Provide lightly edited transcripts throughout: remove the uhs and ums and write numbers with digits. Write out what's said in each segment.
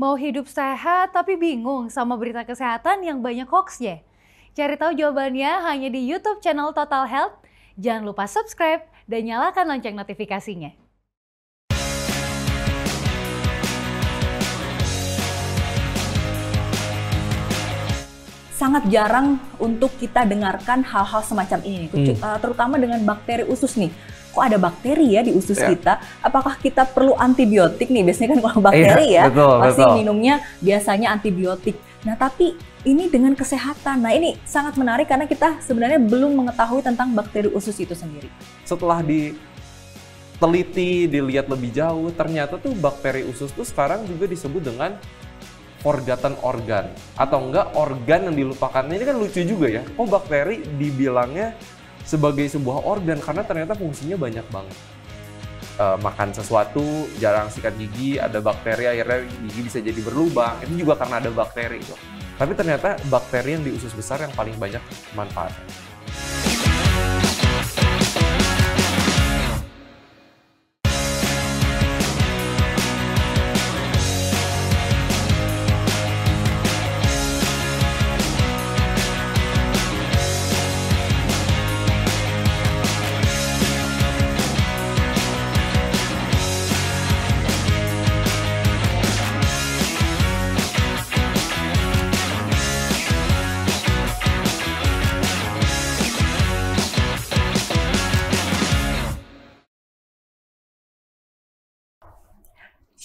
Mau hidup sehat tapi bingung sama berita kesehatan yang banyak hoaxnya? Cari tahu jawabannya hanya di YouTube channel Total Health. Jangan lupa subscribe dan nyalakan lonceng notifikasinya. Sangat jarang untuk kita dengarkan hal-hal semacam ini, terutama dengan bakteri usus nih. Kok ada bakteri ya di usus kita? Apakah kita perlu antibiotik nih? Biasanya kan kalau bakteri pasti minumnya biasanya antibiotik. Nah, tapi ini dengan kesehatan. Nah, ini sangat menarik karena kita sebenarnya belum mengetahui tentang bakteri usus itu sendiri. Setelah diteliti, dilihat lebih jauh, ternyata tuh bakteri usus tuh sekarang juga disebut dengan forgotten organ, atau enggak organ yang dilupakan. Ini kan lucu juga ya, kok bakteri dibilangnya sebagai sebuah organ, karena ternyata fungsinya banyak banget. Makan sesuatu, jarang sikat gigi, ada bakteri, akhirnya gigi bisa jadi berlubang, itu juga karena ada bakteri itu. Tapi ternyata bakteri yang di usus besar yang paling banyak manfaatnya.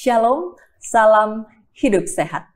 Shalom, salam hidup sehat.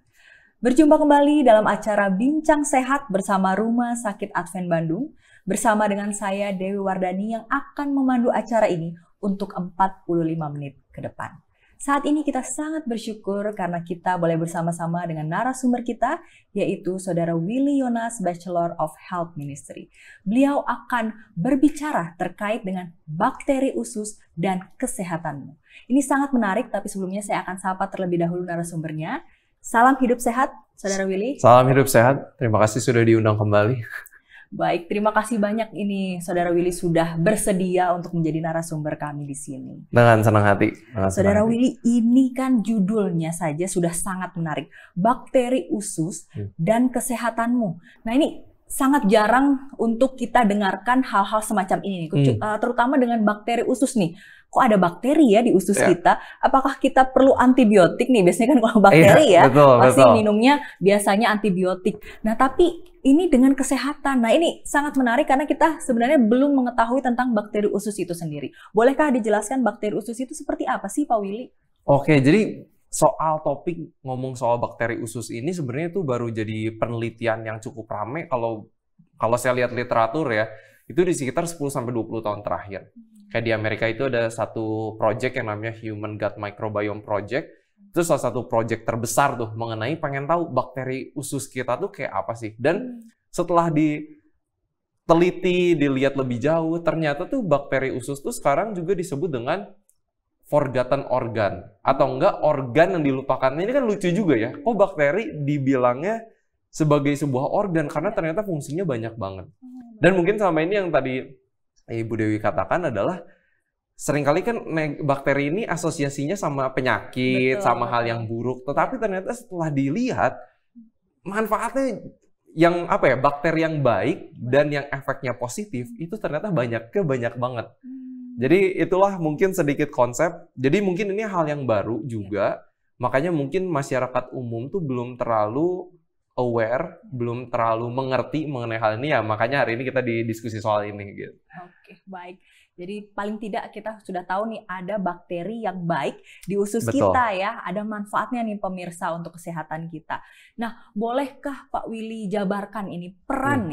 Berjumpa kembali dalam acara Bincang Sehat bersama Rumah Sakit Advent Bandung, bersama dengan saya Dewi Wardani yang akan memandu acara ini untuk 45 menit ke depan. Saat ini kita sangat bersyukur karena kita boleh bersama-sama dengan narasumber kita, yaitu Saudara Willy Yonas, Bachelor of Health Ministry. Beliau akan berbicara terkait dengan bakteri usus dan kesehatanmu. Ini sangat menarik, tapi sebelumnya saya akan sapa terlebih dahulu narasumbernya. Salam hidup sehat, Saudara Willy. Salam hidup sehat, terima kasih sudah diundang kembali. Baik, terima kasih banyak ini Saudara Willy sudah bersedia untuk menjadi narasumber kami di sini. Dengan senang hati. Saudara Willy, ini kan judulnya saja sudah sangat menarik. Bakteri usus dan kesehatanmu. Nah, ini sangat jarang untuk kita dengarkan hal-hal semacam ini, terutama dengan bakteri usus nih. Kok ada bakteri ya di usus kita? Apakah kita perlu antibiotik nih? Biasanya kan kalau bakteri pasti minumnya biasanya antibiotik. Nah, tapi ini dengan kesehatan. Nah, ini sangat menarik karena kita sebenarnya belum mengetahui tentang bakteri usus itu sendiri. Bolehkah dijelaskan bakteri usus itu seperti apa sih, Pak Willy? Oke, jadi soal topik ngomong soal bakteri usus ini sebenarnya itu baru jadi penelitian yang cukup ramai kalau saya lihat literatur ya, itu di sekitar 10-20 tahun terakhir. Kayak di Amerika itu ada satu project yang namanya Human Gut Microbiome Project. Itu salah satu project terbesar tuh mengenai pengen tahu bakteri usus kita tuh kayak apa sih. Dan setelah diteliti, dilihat lebih jauh, ternyata tuh bakteri usus tuh sekarang juga disebut dengan forgotten organ, atau enggak organ yang dilupakan. Ini kan lucu juga ya, kok bakteri dibilangnya sebagai sebuah organ, karena ternyata fungsinya banyak banget. Dan mungkin sama ini yang tadi Ibu Dewi katakan adalah seringkali kan bakteri ini asosiasinya sama penyakit, sama hal yang buruk. Tetapi ternyata setelah dilihat manfaatnya yang bakteri yang baik dan yang efeknya positif itu ternyata banyak banget. Jadi itulah mungkin sedikit konsep. Jadi mungkin ini hal yang baru juga. Makanya mungkin masyarakat umum tuh belum terlalu aware, belum terlalu mengerti mengenai hal ini ya. Makanya hari ini kita didiskusi soal ini gitu. Oke, baik. Jadi paling tidak kita sudah tahu nih ada bakteri yang baik di usus kita ya. Ada manfaatnya nih pemirsa untuk kesehatan kita. Nah, bolehkah Pak Willy jabarkan ini peran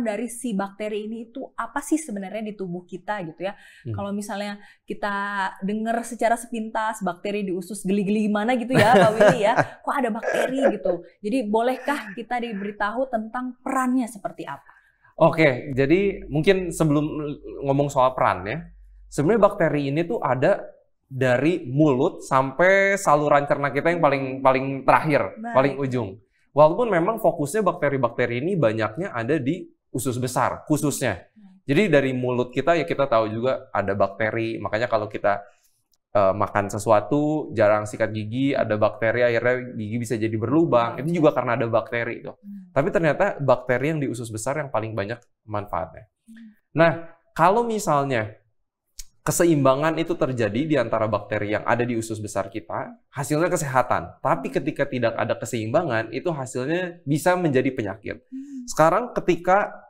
dari si bakteri ini itu apa sih sebenarnya di tubuh kita gitu ya. Kalau misalnya kita dengar secara sepintas bakteri di usus geli-geli gimana gitu ya Pak Willy ya. Kok ada bakteri gitu. Jadi bolehkah kita diberitahu tentang perannya seperti apa? Oke, jadi mungkin sebelum ngomong soal peran ya, sebenarnya bakteri ini tuh ada dari mulut sampai saluran cerna kita yang paling terakhir, paling ujung. Walaupun memang fokusnya bakteri-bakteri ini banyaknya ada di usus besar, khususnya. Jadi dari mulut kita ya kita tahu juga ada bakteri, makanya kalau kita makan sesuatu, jarang sikat gigi, ada bakteri, akhirnya gigi bisa jadi berlubang. Itu juga karena ada bakteri itu. Tapi ternyata bakteri yang di usus besar yang paling banyak manfaatnya. Nah, kalau misalnya keseimbangan itu terjadi di antara bakteri yang ada di usus besar kita, hasilnya kesehatan. Tapi ketika tidak ada keseimbangan, itu hasilnya bisa menjadi penyakit. Sekarang ketika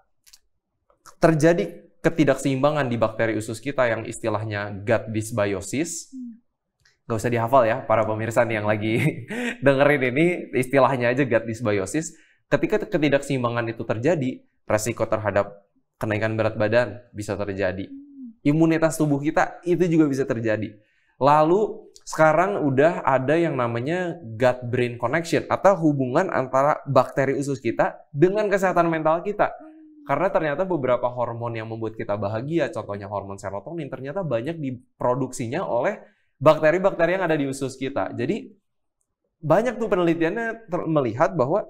terjadi ketidakseimbangan di bakteri usus kita yang istilahnya gut dysbiosis, nggak usah dihafal ya para pemirsa nih yang lagi dengerin ini, istilahnya aja gut dysbiosis. Ketika ketidakseimbangan itu terjadi, resiko terhadap kenaikan berat badan bisa terjadi. Imunitas tubuh kita itu juga bisa terjadi. Lalu sekarang udah ada yang namanya gut-brain connection atau hubungan antara bakteri usus kita dengan kesehatan mental kita. Karena ternyata beberapa hormon yang membuat kita bahagia, contohnya hormon serotonin, ternyata banyak diproduksinya oleh bakteri-bakteri yang ada di usus kita. Jadi banyak tuh penelitiannya melihat bahwa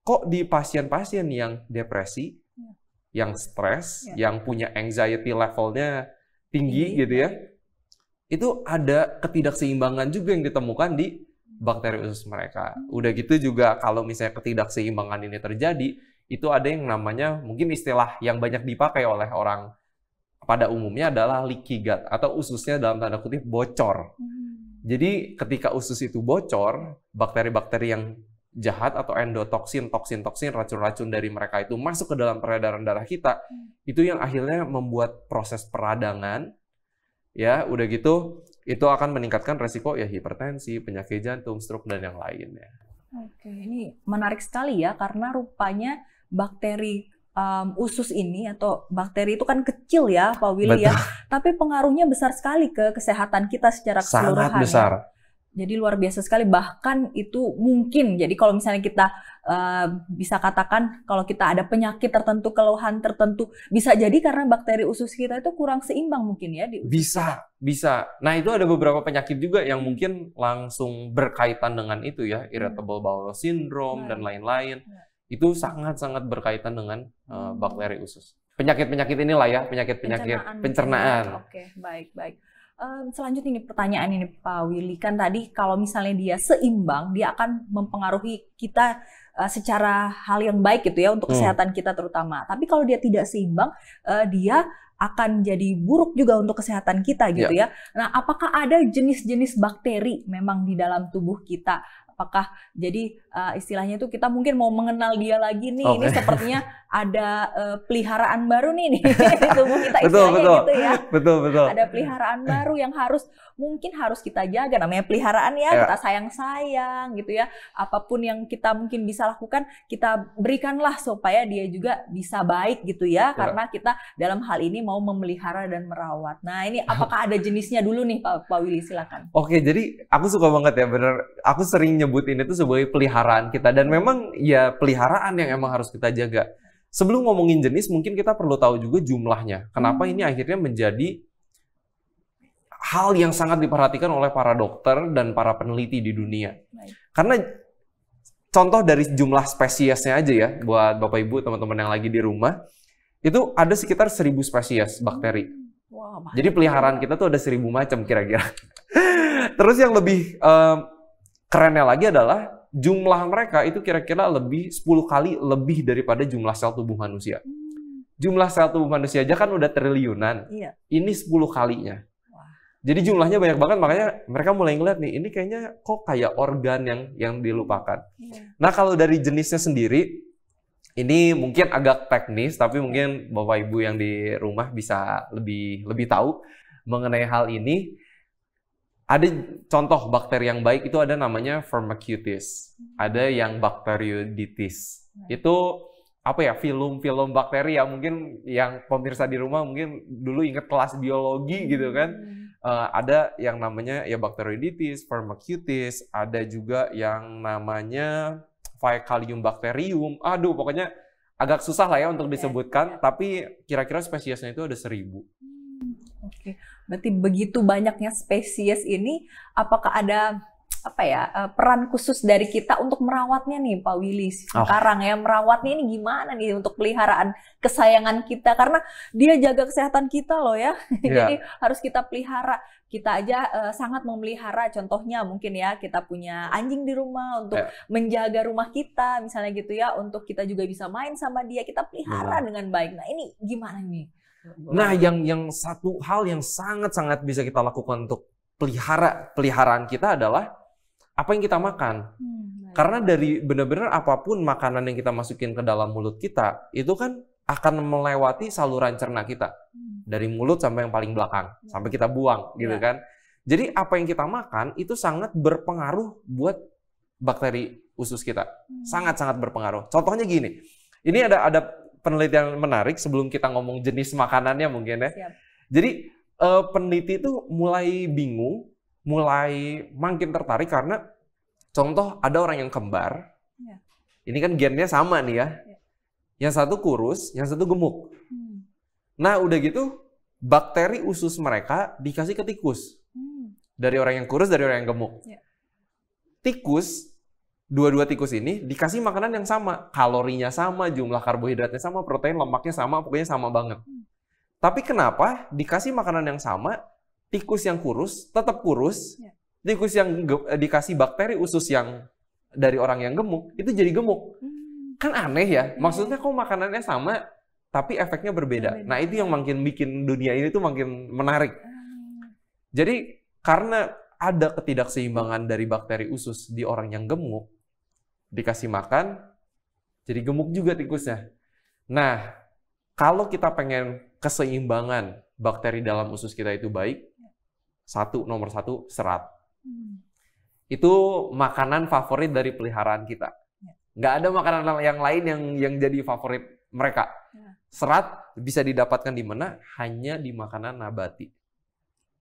kok di pasien-pasien yang depresi, yang stres, yang punya anxiety levelnya tinggi gitu ya, itu ada ketidakseimbangan juga yang ditemukan di bakteri usus mereka. Udah gitu juga kalau misalnya ketidakseimbangan ini terjadi, itu ada yang namanya, mungkin istilah yang banyak dipakai oleh orang pada umumnya adalah leaky gut, atau ususnya dalam tanda kutip bocor. Jadi ketika usus itu bocor, bakteri-bakteri yang jahat atau endotoksin, toksin-toksin, racun-racun dari mereka itu masuk ke dalam peredaran darah kita, itu yang akhirnya membuat proses peradangan, ya udah gitu, itu akan meningkatkan resiko ya hipertensi, penyakit jantung, stroke, dan yang lainnya. Oke, ini menarik sekali ya, karena rupanya bakteri usus ini atau bakteri itu kan kecil ya, Pak Willy ya, tapi pengaruhnya besar sekali ke kesehatan kita secara keseluruhan. Sangat besar. Ya. Jadi luar biasa sekali, bahkan itu mungkin, jadi kalau misalnya kita bisa katakan kalau kita ada penyakit tertentu, keluhan tertentu, bisa jadi karena bakteri usus kita itu kurang seimbang mungkin ya di usus kita. Bisa. Nah itu ada beberapa penyakit juga yang mungkin langsung berkaitan dengan itu ya, irritable bowel syndrome dan lain-lain. Itu sangat-sangat berkaitan dengan bakteri usus. Penyakit-penyakit inilah ya, penyakit-penyakit pencernaan. Oke, baik-baik. Selanjutnya ini pertanyaan ini Pak Willy, kan tadi kalau misalnya dia seimbang, dia akan mempengaruhi kita secara hal yang baik gitu ya untuk kesehatan kita terutama. Tapi kalau dia tidak seimbang, dia akan jadi buruk juga untuk kesehatan kita gitu ya. Nah, apakah ada jenis-jenis bakteri memang di dalam tubuh kita? Apakah jadi istilahnya itu kita mungkin mau mengenal dia lagi nih, ini sepertinya ada peliharaan baru nih di tubuh kita istilahnya gitu ya. Betul. Ada peliharaan baru yang mungkin harus kita jaga, namanya peliharaan ya, kita sayang-sayang gitu ya. Apapun yang kita mungkin bisa lakukan, kita berikanlah supaya dia juga bisa baik gitu ya, karena kita dalam hal ini mau memelihara dan merawat. Nah ini apakah ada jenisnya dulu nih Pak Willy, silakan. Oke, jadi aku suka banget ya, bener. Aku sering nyebutin itu sebagai peliharaan kita, dan memang ya peliharaan yang emang harus kita jaga. Sebelum ngomongin jenis, mungkin kita perlu tahu juga jumlahnya. Kenapa ini akhirnya menjadi hal yang sangat diperhatikan oleh para dokter dan para peneliti di dunia. Karena contoh dari jumlah spesiesnya aja ya, buat Bapak Ibu, teman-teman yang lagi di rumah, itu ada sekitar 1000 spesies bakteri. Jadi peliharaan kita tuh ada 1000 macam kira-kira. Terus yang lebih kerennya lagi adalah jumlah mereka itu kira-kira lebih 10 kali lebih daripada jumlah sel tubuh manusia. Jumlah sel tubuh manusia aja kan udah triliunan. Ini 10 kalinya. Jadi jumlahnya banyak banget, makanya mereka mulai ngeliat nih, ini kayaknya kok kayak organ yang dilupakan. Nah kalau dari jenisnya sendiri, ini mungkin agak teknis, tapi mungkin Bapak Ibu yang di rumah bisa lebih tahu mengenai hal ini. Ada contoh bakteri yang baik itu ada namanya Firmicutes, ada yang Bacteroidetes. Itu apa ya, film-film bakteri ya, mungkin yang pemirsa di rumah mungkin dulu ingat kelas biologi gitu kan. Ada yang namanya ya Bacteroidetes, Firmicutes, ada juga yang namanya Faecalium bacterium. Aduh, pokoknya agak susah lah ya untuk disebutkan, tapi kira-kira spesiesnya itu ada 1000. Oke, berarti begitu banyaknya spesies ini, apakah ada peran khusus dari kita untuk merawatnya nih Pak Willy sekarang ya, merawatnya ini gimana nih untuk peliharaan kesayangan kita, karena dia jaga kesehatan kita loh ya. Jadi harus kita pelihara kita aja sangat memelihara, contohnya mungkin ya kita punya anjing di rumah untuk menjaga rumah kita misalnya gitu ya, untuk kita juga bisa main sama dia, kita pelihara dengan baik. Nah ini gimana nih? Nah yang satu hal yang sangat-sangat bisa kita lakukan untuk peliharaan kita adalah apa yang kita makan. Karena dari benar-benar apapun makanan yang kita masukin ke dalam mulut kita, itu kan akan melewati saluran cerna kita. Dari mulut sampai yang paling belakang, sampai kita buang gitu kan. Jadi apa yang kita makan itu sangat berpengaruh buat bakteri usus kita. Sangat-sangat berpengaruh. Contohnya gini, ini ada penelitian menarik sebelum kita ngomong jenis makanannya mungkin ya. Siap. Jadi peneliti itu mulai bingung, mulai makin tertarik karena contoh ada orang yang kembar, ini kan gennya sama nih ya. Yang satu kurus, yang satu gemuk. Nah udah gitu, bakteri usus mereka dikasih ke tikus. Dari orang yang kurus, dari orang yang gemuk. Tikus, dua-dua tikus ini dikasih makanan yang sama. Kalorinya sama, jumlah karbohidratnya sama, protein, lemaknya sama, pokoknya sama banget. Tapi kenapa dikasih makanan yang sama, tikus yang kurus tetap kurus, tikus yang dikasih bakteri usus yang dari orang yang gemuk, itu jadi gemuk. Kan aneh ya, maksudnya kok makanannya sama, tapi efeknya berbeda. Nah itu yang makin bikin dunia ini tuh makin menarik. Jadi karena ada ketidakseimbangan dari bakteri usus di orang yang gemuk, dikasih makan, jadi gemuk juga tikusnya. Nah, kalau kita pengen keseimbangan bakteri dalam usus kita itu baik, nomor satu, serat. Itu makanan favorit dari peliharaan kita. Nggak ada makanan yang lain yang jadi favorit mereka. Serat bisa didapatkan di mana? Hanya di makanan nabati.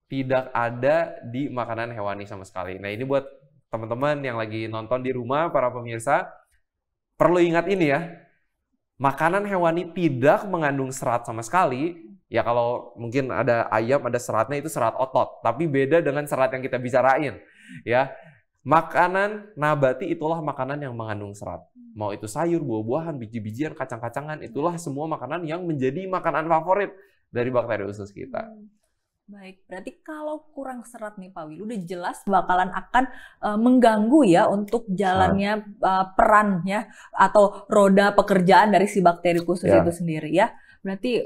Tidak ada di makanan hewani sama sekali. Nah ini buat teman-teman yang lagi nonton di rumah, para pemirsa, perlu ingat ini ya. Makanan hewani tidak mengandung serat sama sekali. Ya kalau mungkin ada ayam, ada seratnya, itu serat otot. Tapi beda dengan serat yang kita bicarain. Ya, makanan nabati itulah makanan yang mengandung serat. Mau itu sayur, buah-buahan, biji-bijian, kacang-kacangan, itulah semua makanan yang menjadi makanan favorit dari bakteri usus kita. Baik, berarti kalau kurang serat nih Pak Willy, udah jelas bakalan akan mengganggu ya untuk jalannya peran ya atau roda pekerjaan dari si bakteri usus itu sendiri ya. Berarti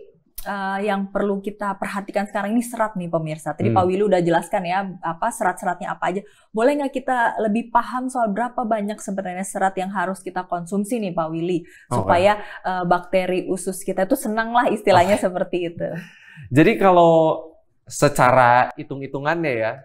yang perlu kita perhatikan sekarang ini serat nih pemirsa. Tadi Pak Willy udah jelaskan ya apa serat-seratnya apa aja. Boleh nggak kita lebih paham soal berapa banyak sebenarnya serat yang harus kita konsumsi nih Pak Willy supaya bakteri usus kita itu senang lah istilahnya seperti itu. Jadi kalau secara hitung-hitungannya ya,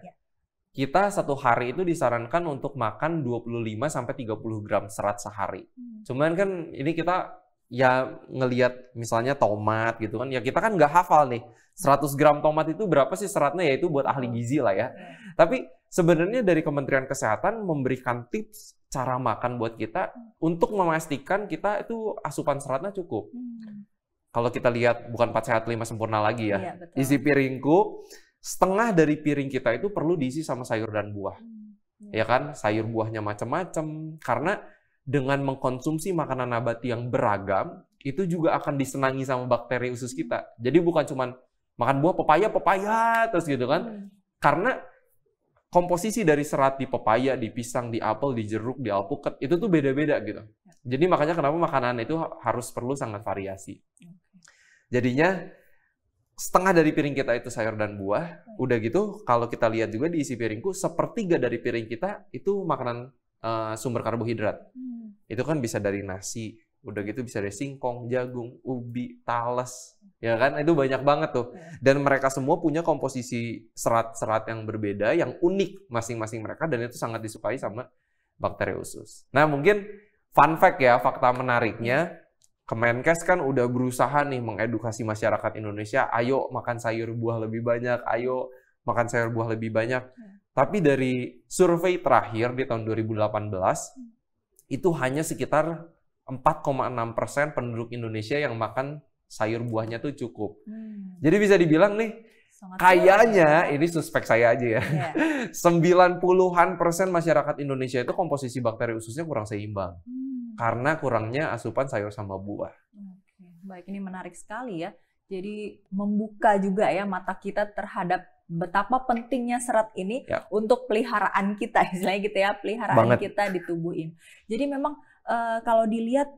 kita satu hari itu disarankan untuk makan 25-30 gram serat sehari. Cuman kan ini kita ya ngelihat misalnya tomat gitu kan, ya kita kan nggak hafal nih 100 gram tomat itu berapa sih seratnya, ya itu buat ahli gizi lah ya. Tapi sebenarnya dari Kementerian Kesehatan memberikan tips cara makan buat kita untuk memastikan kita itu asupan seratnya cukup. Kalau kita lihat bukan 4 sehat 5 sempurna lagi ya, isi piringku, setengah dari piring kita itu perlu diisi sama sayur dan buah. Ya kan, sayur buahnya macam-macam, karena dengan mengkonsumsi makanan nabati yang beragam, itu juga akan disenangi sama bakteri usus kita. Jadi bukan cuma makan buah pepaya terus gitu kan. Karena komposisi dari serat di pepaya, di pisang, di apel, di jeruk, di alpukat, itu tuh beda-beda gitu. Jadi makanya kenapa makanan itu harus perlu sangat variasi. Jadinya setengah dari piring kita itu sayur dan buah. Udah gitu, kalau kita lihat juga di isi piringku, sepertiga dari piring kita itu makanan sumber karbohidrat. Itu kan bisa dari nasi, udah gitu bisa dari singkong, jagung, ubi, talas, ya kan? Itu banyak banget tuh. Dan mereka semua punya komposisi serat-serat yang berbeda, yang unik masing-masing mereka, dan itu sangat disukai sama bakteri usus. Nah mungkin fun fact ya, fakta menariknya, Kemenkes kan udah berusaha nih mengedukasi masyarakat Indonesia, ayo makan sayur buah lebih banyak, ayo makan sayur buah lebih banyak. Tapi dari survei terakhir di tahun 2018, itu hanya sekitar 4,6% penduduk Indonesia yang makan sayur buahnya tuh cukup. Jadi bisa dibilang nih, kayaknya, ini suspek saya aja ya, 90-an% masyarakat Indonesia itu komposisi bakteri ususnya kurang seimbang. Karena kurangnya asupan sayur sama buah. Baik, ini menarik sekali ya. Jadi membuka juga ya mata kita terhadap betapa pentingnya serat ini untuk peliharaan kita, istilahnya gitu ya, peliharaan kita di tubuh ini. Jadi memang kalau dilihat,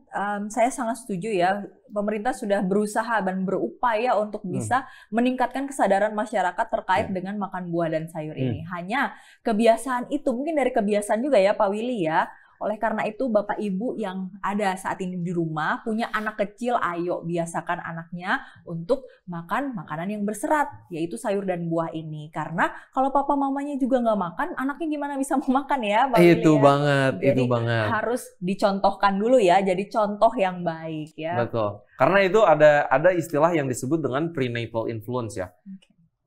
saya sangat setuju ya, pemerintah sudah berusaha dan berupaya untuk bisa meningkatkan kesadaran masyarakat terkait dengan makan buah dan sayur ini. Hanya kebiasaan itu, mungkin dari kebiasaan juga ya Pak Willy ya. Oleh karena itu Bapak Ibu yang ada saat ini di rumah, punya anak kecil, ayo biasakan anaknya untuk makan makanan yang berserat, yaitu sayur dan buah ini. Karena kalau papa mamanya juga nggak makan, anaknya gimana bisa mau makan ya Pak Willy? Itu ya? banget, jadi, itu banget. Harus dicontohkan dulu ya, jadi contoh yang baik ya. Betul. Karena itu ada istilah yang disebut dengan prenatal influence ya.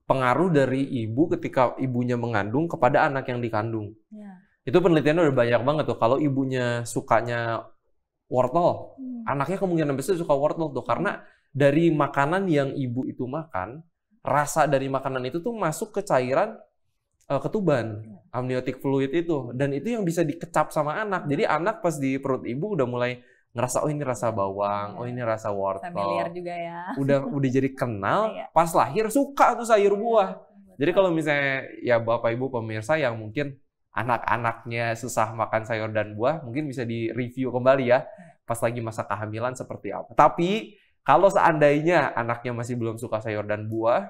Pengaruh dari ibu ketika ibunya mengandung kepada anak yang dikandung. Itu penelitiannya udah banyak banget tuh. Kalau ibunya sukanya wortel, anaknya kemungkinan besar suka wortel tuh. Karena dari makanan yang ibu itu makan, rasa dari makanan itu tuh masuk ke cairan ketuban, amniotic fluid itu. Dan itu yang bisa dikecap sama anak. Jadi anak pas di perut ibu udah mulai ngerasa, oh ini rasa bawang, oh ini rasa wortel. Familiar juga ya. Udah jadi kenal, pas lahir suka tuh sayur buah. Jadi kalau misalnya ya Bapak Ibu pemirsa yang mungkin anak-anaknya susah makan sayur dan buah, mungkin bisa di-review kembali ya, pas lagi masa kehamilan seperti apa. Tapi, kalau seandainya anaknya masih belum suka sayur dan buah,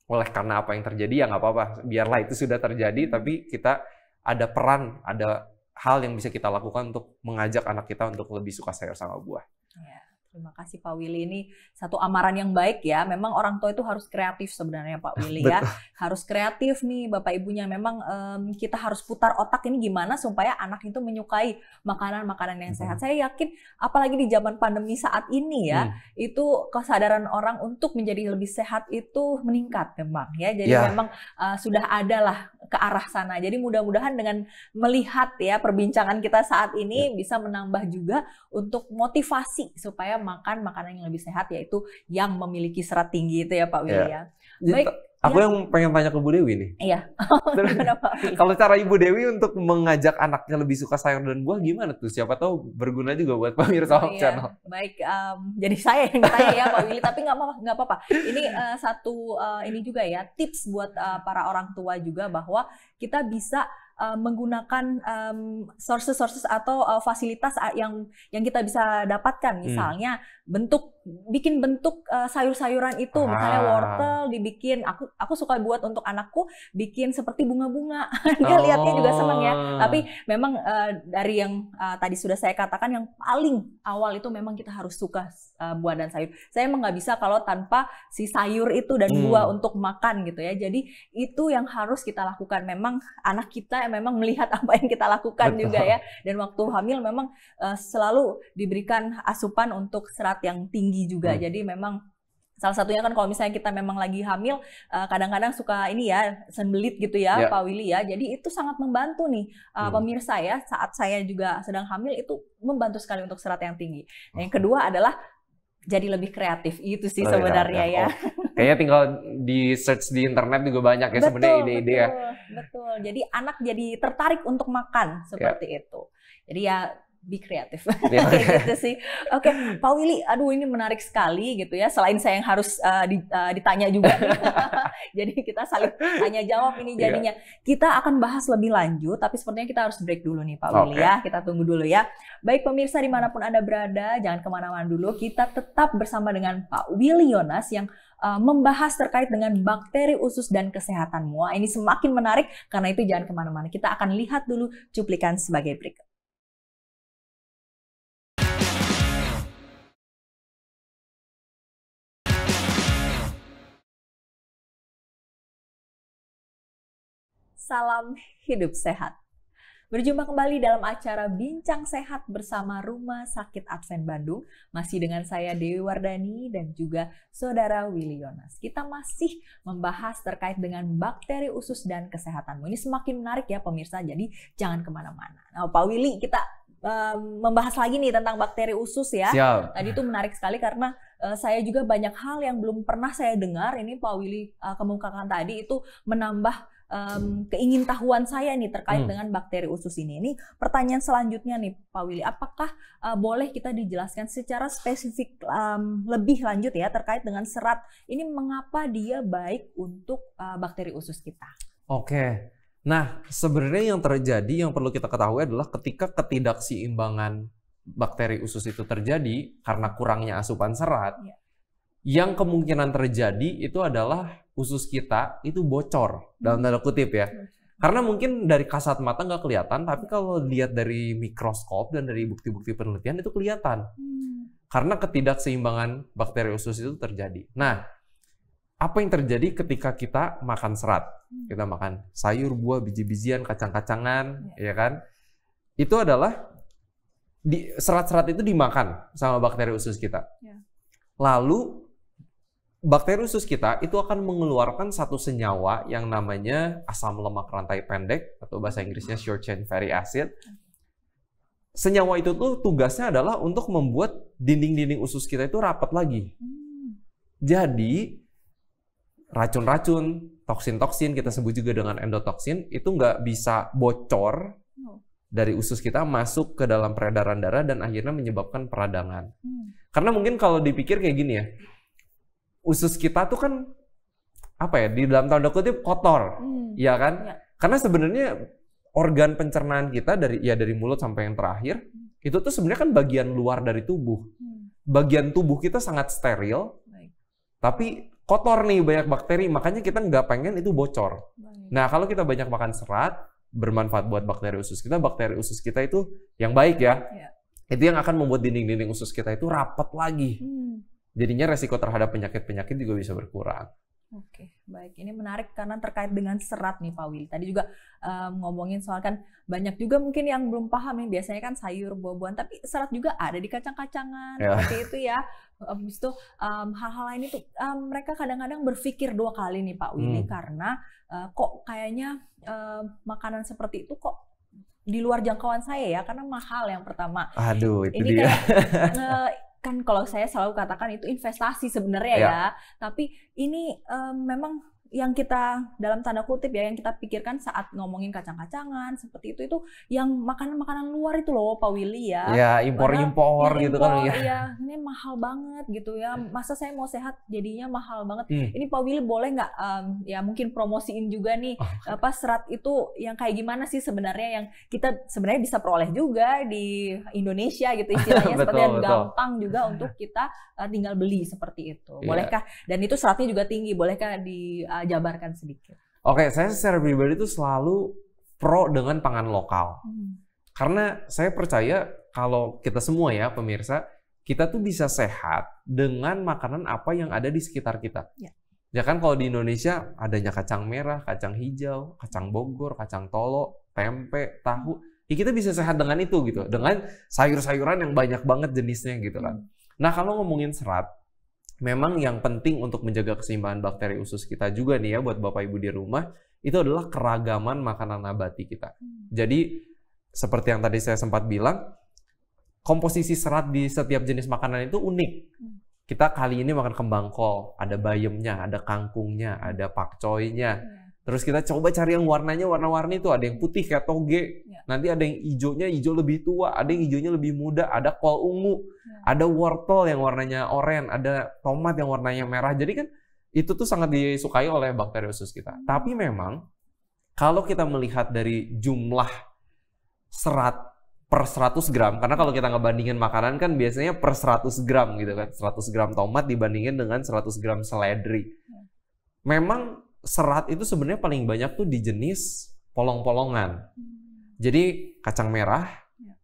oleh karena apa yang terjadi, ya nggak apa-apa. Biarlah itu sudah terjadi, tapi kita ada peran, ada hal yang bisa kita lakukan untuk mengajak anak kita untuk lebih suka sayur sama buah. Ya. Terima kasih Pak Willy, ini satu amaran yang baik ya. Memang orang tua itu harus kreatif sebenarnya Pak Willy ya. Harus kreatif nih Bapak Ibunya. Memang kita harus putar otak ini gimana supaya anak itu menyukai makanan-makanan yang sehat. Saya yakin apalagi di zaman pandemi saat ini ya, itu kesadaran orang untuk menjadi lebih sehat itu meningkat memang ya. Jadi memang sudah ada lah ke arah sana. Jadi mudah-mudahan dengan melihat ya perbincangan kita saat ini bisa menambah juga untuk motivasi supaya makan makanan yang lebih sehat, yaitu yang memiliki serat tinggi itu ya Pak Willy ya. Baik, aku yang pengen tanya ke Bu Dewi nih. Iya. Kalau cara Ibu Dewi untuk mengajak anaknya lebih suka sayur dan buah gimana tuh? Siapa tahu berguna juga buat pemirsa channel. Baik, jadi saya yang ditanya ya Pak Willy, tapi nggak apa-apa. Ini satu ini juga ya tips buat para orang tua juga bahwa kita bisa menggunakan sources atau fasilitas yang kita bisa dapatkan, misalnya bikin bentuk sayur-sayuran itu, misalnya wortel dibikin, aku suka buat untuk anakku bikin seperti bunga-bunga. Dia lihatnya juga senang ya. Tapi memang dari yang tadi sudah saya katakan, yang paling awal itu memang kita harus suka buah dan sayur. Saya emang nggak bisa kalau tanpa si sayur itu dan buah untuk makan gitu ya. Jadi itu yang harus kita lakukan. Memang anak kita memang melihat apa yang kita lakukan juga ya. Dan waktu hamil memang selalu diberikan asupan untuk serat yang tinggi juga. Jadi memang salah satunya kan kalau misalnya kita memang lagi hamil, kadang-kadang suka ini ya, sembelit gitu ya Pak Willy ya. Jadi itu sangat membantu nih pemirsa ya, saat saya juga sedang hamil itu membantu sekali untuk serat yang tinggi. Yang kedua adalah jadi lebih kreatif, itu sih sebenarnya ya. Kayaknya tinggal di search di internet juga banyak ya sebenarnya ide-ide ya. Betul, jadi anak jadi tertarik untuk makan seperti itu. Jadi ya be kreatif, gitu sih. Oke, Pak Willy, aduh ini menarik sekali gitu ya. Selain saya yang harus ditanya juga, jadi kita saling tanya jawab ini jadinya. Kita akan bahas lebih lanjut, tapi sepertinya kita harus break dulu nih Pak Willy ya. Kita tunggu dulu ya. Baik pemirsa dimanapun Anda berada, jangan kemana-mana dulu. Kita tetap bersama dengan Pak Willy Yonas yang membahas terkait dengan bakteri usus dan kesehatanmu. Ini semakin menarik, karena itu jangan kemana-mana. Kita akan lihat dulu cuplikan sebagai berikut. Salam hidup sehat. Berjumpa kembali dalam acara Bincang Sehat bersama Rumah Sakit Advent Bandung. Masih dengan saya Dewi Wardani dan juga Saudara Willy Yonas. Kita masih membahas terkait dengan bakteri usus dan kesehatanmu. Ini semakin menarik ya pemirsa, jadi jangan kemana-mana. Nah Pak Willy, kita membahas lagi nih tentang bakteri usus ya. Siap. Tadi itu menarik sekali karena saya juga banyak hal yang belum pernah saya dengar. Ini Pak Willy kemukakan tadi itu menambah keingintahuan saya nih terkait dengan bakteri usus ini. Ini pertanyaan selanjutnya nih Pak Willy, apakah boleh kita dijelaskan secara spesifik lebih lanjut ya terkait dengan serat ini, mengapa dia baik untuk bakteri usus kita? Oke. Nah, sebenarnya yang terjadi yang perlu kita ketahui adalah ketika ketidakseimbangan bakteri usus itu terjadi karena kurangnya asupan serat, yang kemungkinan terjadi itu adalah usus kita itu bocor, dalam tanda kutip ya. Karena mungkin dari kasat mata nggak kelihatan, tapi kalau lihat dari mikroskop dan dari bukti-bukti penelitian itu kelihatan. Karena ketidakseimbangan bakteri usus itu terjadi. Nah, apa yang terjadi ketika kita makan serat? Kita makan sayur, buah, biji-bijian, kacang-kacangan, ya kan? Itu adalah serat-serat itu dimakan sama bakteri usus kita. Lalu bakteri usus kita itu akan mengeluarkan satu senyawa yang namanya asam lemak rantai pendek atau bahasa Inggrisnya short chain fatty acid. Senyawa itu tuh tugasnya adalah untuk membuat dinding-dinding usus kita itu rapat lagi. Jadi racun-racun, toksin-toksin, kita sebut juga dengan endotoksin, itu nggak bisa bocor dari usus kita masuk ke dalam peredaran darah dan akhirnya menyebabkan peradangan. Karena mungkin kalau dipikir kayak gini ya, usus kita tuh kan apa ya, di dalam tanda kutip kotor, ya kan? Karena sebenarnya organ pencernaan kita dari mulut sampai yang terakhir itu tuh sebenarnya kan bagian luar dari tubuh. Bagian tubuh kita sangat steril, tapi kotor nih, banyak bakteri, makanya kita nggak pengen itu bocor. Nah, kalau kita banyak makan serat, bermanfaat buat bakteri usus kita itu yang baik ya. Itu yang akan membuat dinding-dinding usus kita itu rapat lagi. Jadinya resiko terhadap penyakit-penyakit juga bisa berkurang. Oke, baik. Ini menarik karena terkait dengan serat nih Pak Willy. Tadi juga ngomongin soal kan banyak juga mungkin yang belum paham nih, biasanya kan sayur, buah-buahan, tapi serat juga ada di kacang-kacangan, seperti itu ya. Habis itu hal-hal lain itu mereka kadang-kadang berpikir dua kali nih Pak Willy, karena kok kayaknya makanan seperti itu kok di luar jangkauan saya ya, karena mahal yang pertama. Aduh, itu ini dia. Kan kalau saya selalu katakan itu investasi sebenarnya ya. Tapi ini memang yang kita dalam tanda kutip ya, yang kita pikirkan saat ngomongin kacang-kacangan seperti itu yang makanan-makanan luar itu loh Pak Willy ya. Ya, impor-impor gitu kan ya. Iya, ini mahal banget gitu ya. Masa saya mau sehat jadinya mahal banget. Ini Pak Willy boleh nggak ya mungkin promosiin juga nih apa serat itu yang kayak gimana sih sebenarnya yang kita sebenarnya bisa peroleh juga di Indonesia gitu istilahnya, seperti yang gampang juga untuk kita tinggal beli seperti itu. Bolehkah? Dan itu seratnya juga tinggi. Bolehkah dijabarkan sedikit? Oke, saya secara pribadi itu selalu pro dengan pangan lokal. Karena saya percaya kalau kita semua ya pemirsa, kita tuh bisa sehat dengan makanan apa yang ada di sekitar kita. Ya kan kalau di Indonesia adanya kacang merah, kacang hijau, kacang Bogor, kacang tolo, tempe, tahu. Ya kita bisa sehat dengan itu gitu. Dengan sayur-sayuran yang banyak banget jenisnya gitu kan. Nah, kalau ngomongin serat, memang yang penting untuk menjaga keseimbangan bakteri usus kita juga nih ya buat Bapak Ibu di rumah, itu adalah keragaman makanan nabati kita. Jadi, seperti yang tadi saya sempat bilang, komposisi serat di setiap jenis makanan itu unik. Kita kali ini makan kembang kol, ada bayamnya, ada kangkungnya, ada pakcoynya. Terus kita coba cari yang warnanya warna-warni tuh, ada yang putih kayak toge, nanti ada yang hijaunya hijau lebih tua, ada yang hijaunya lebih muda, ada kol ungu, ada wortel yang warnanya oranye, ada tomat yang warnanya merah. Jadi kan itu tuh sangat disukai oleh bakteri usus kita. Tapi memang kalau kita melihat dari jumlah serat per 100 gram, karena kalau kita ngebandingin makanan kan biasanya per 100 gram gitu kan, 100 gram tomat dibandingin dengan 100 gram seledri. Memang serat itu sebenarnya paling banyak tuh di jenis polong-polongan. Jadi kacang merah,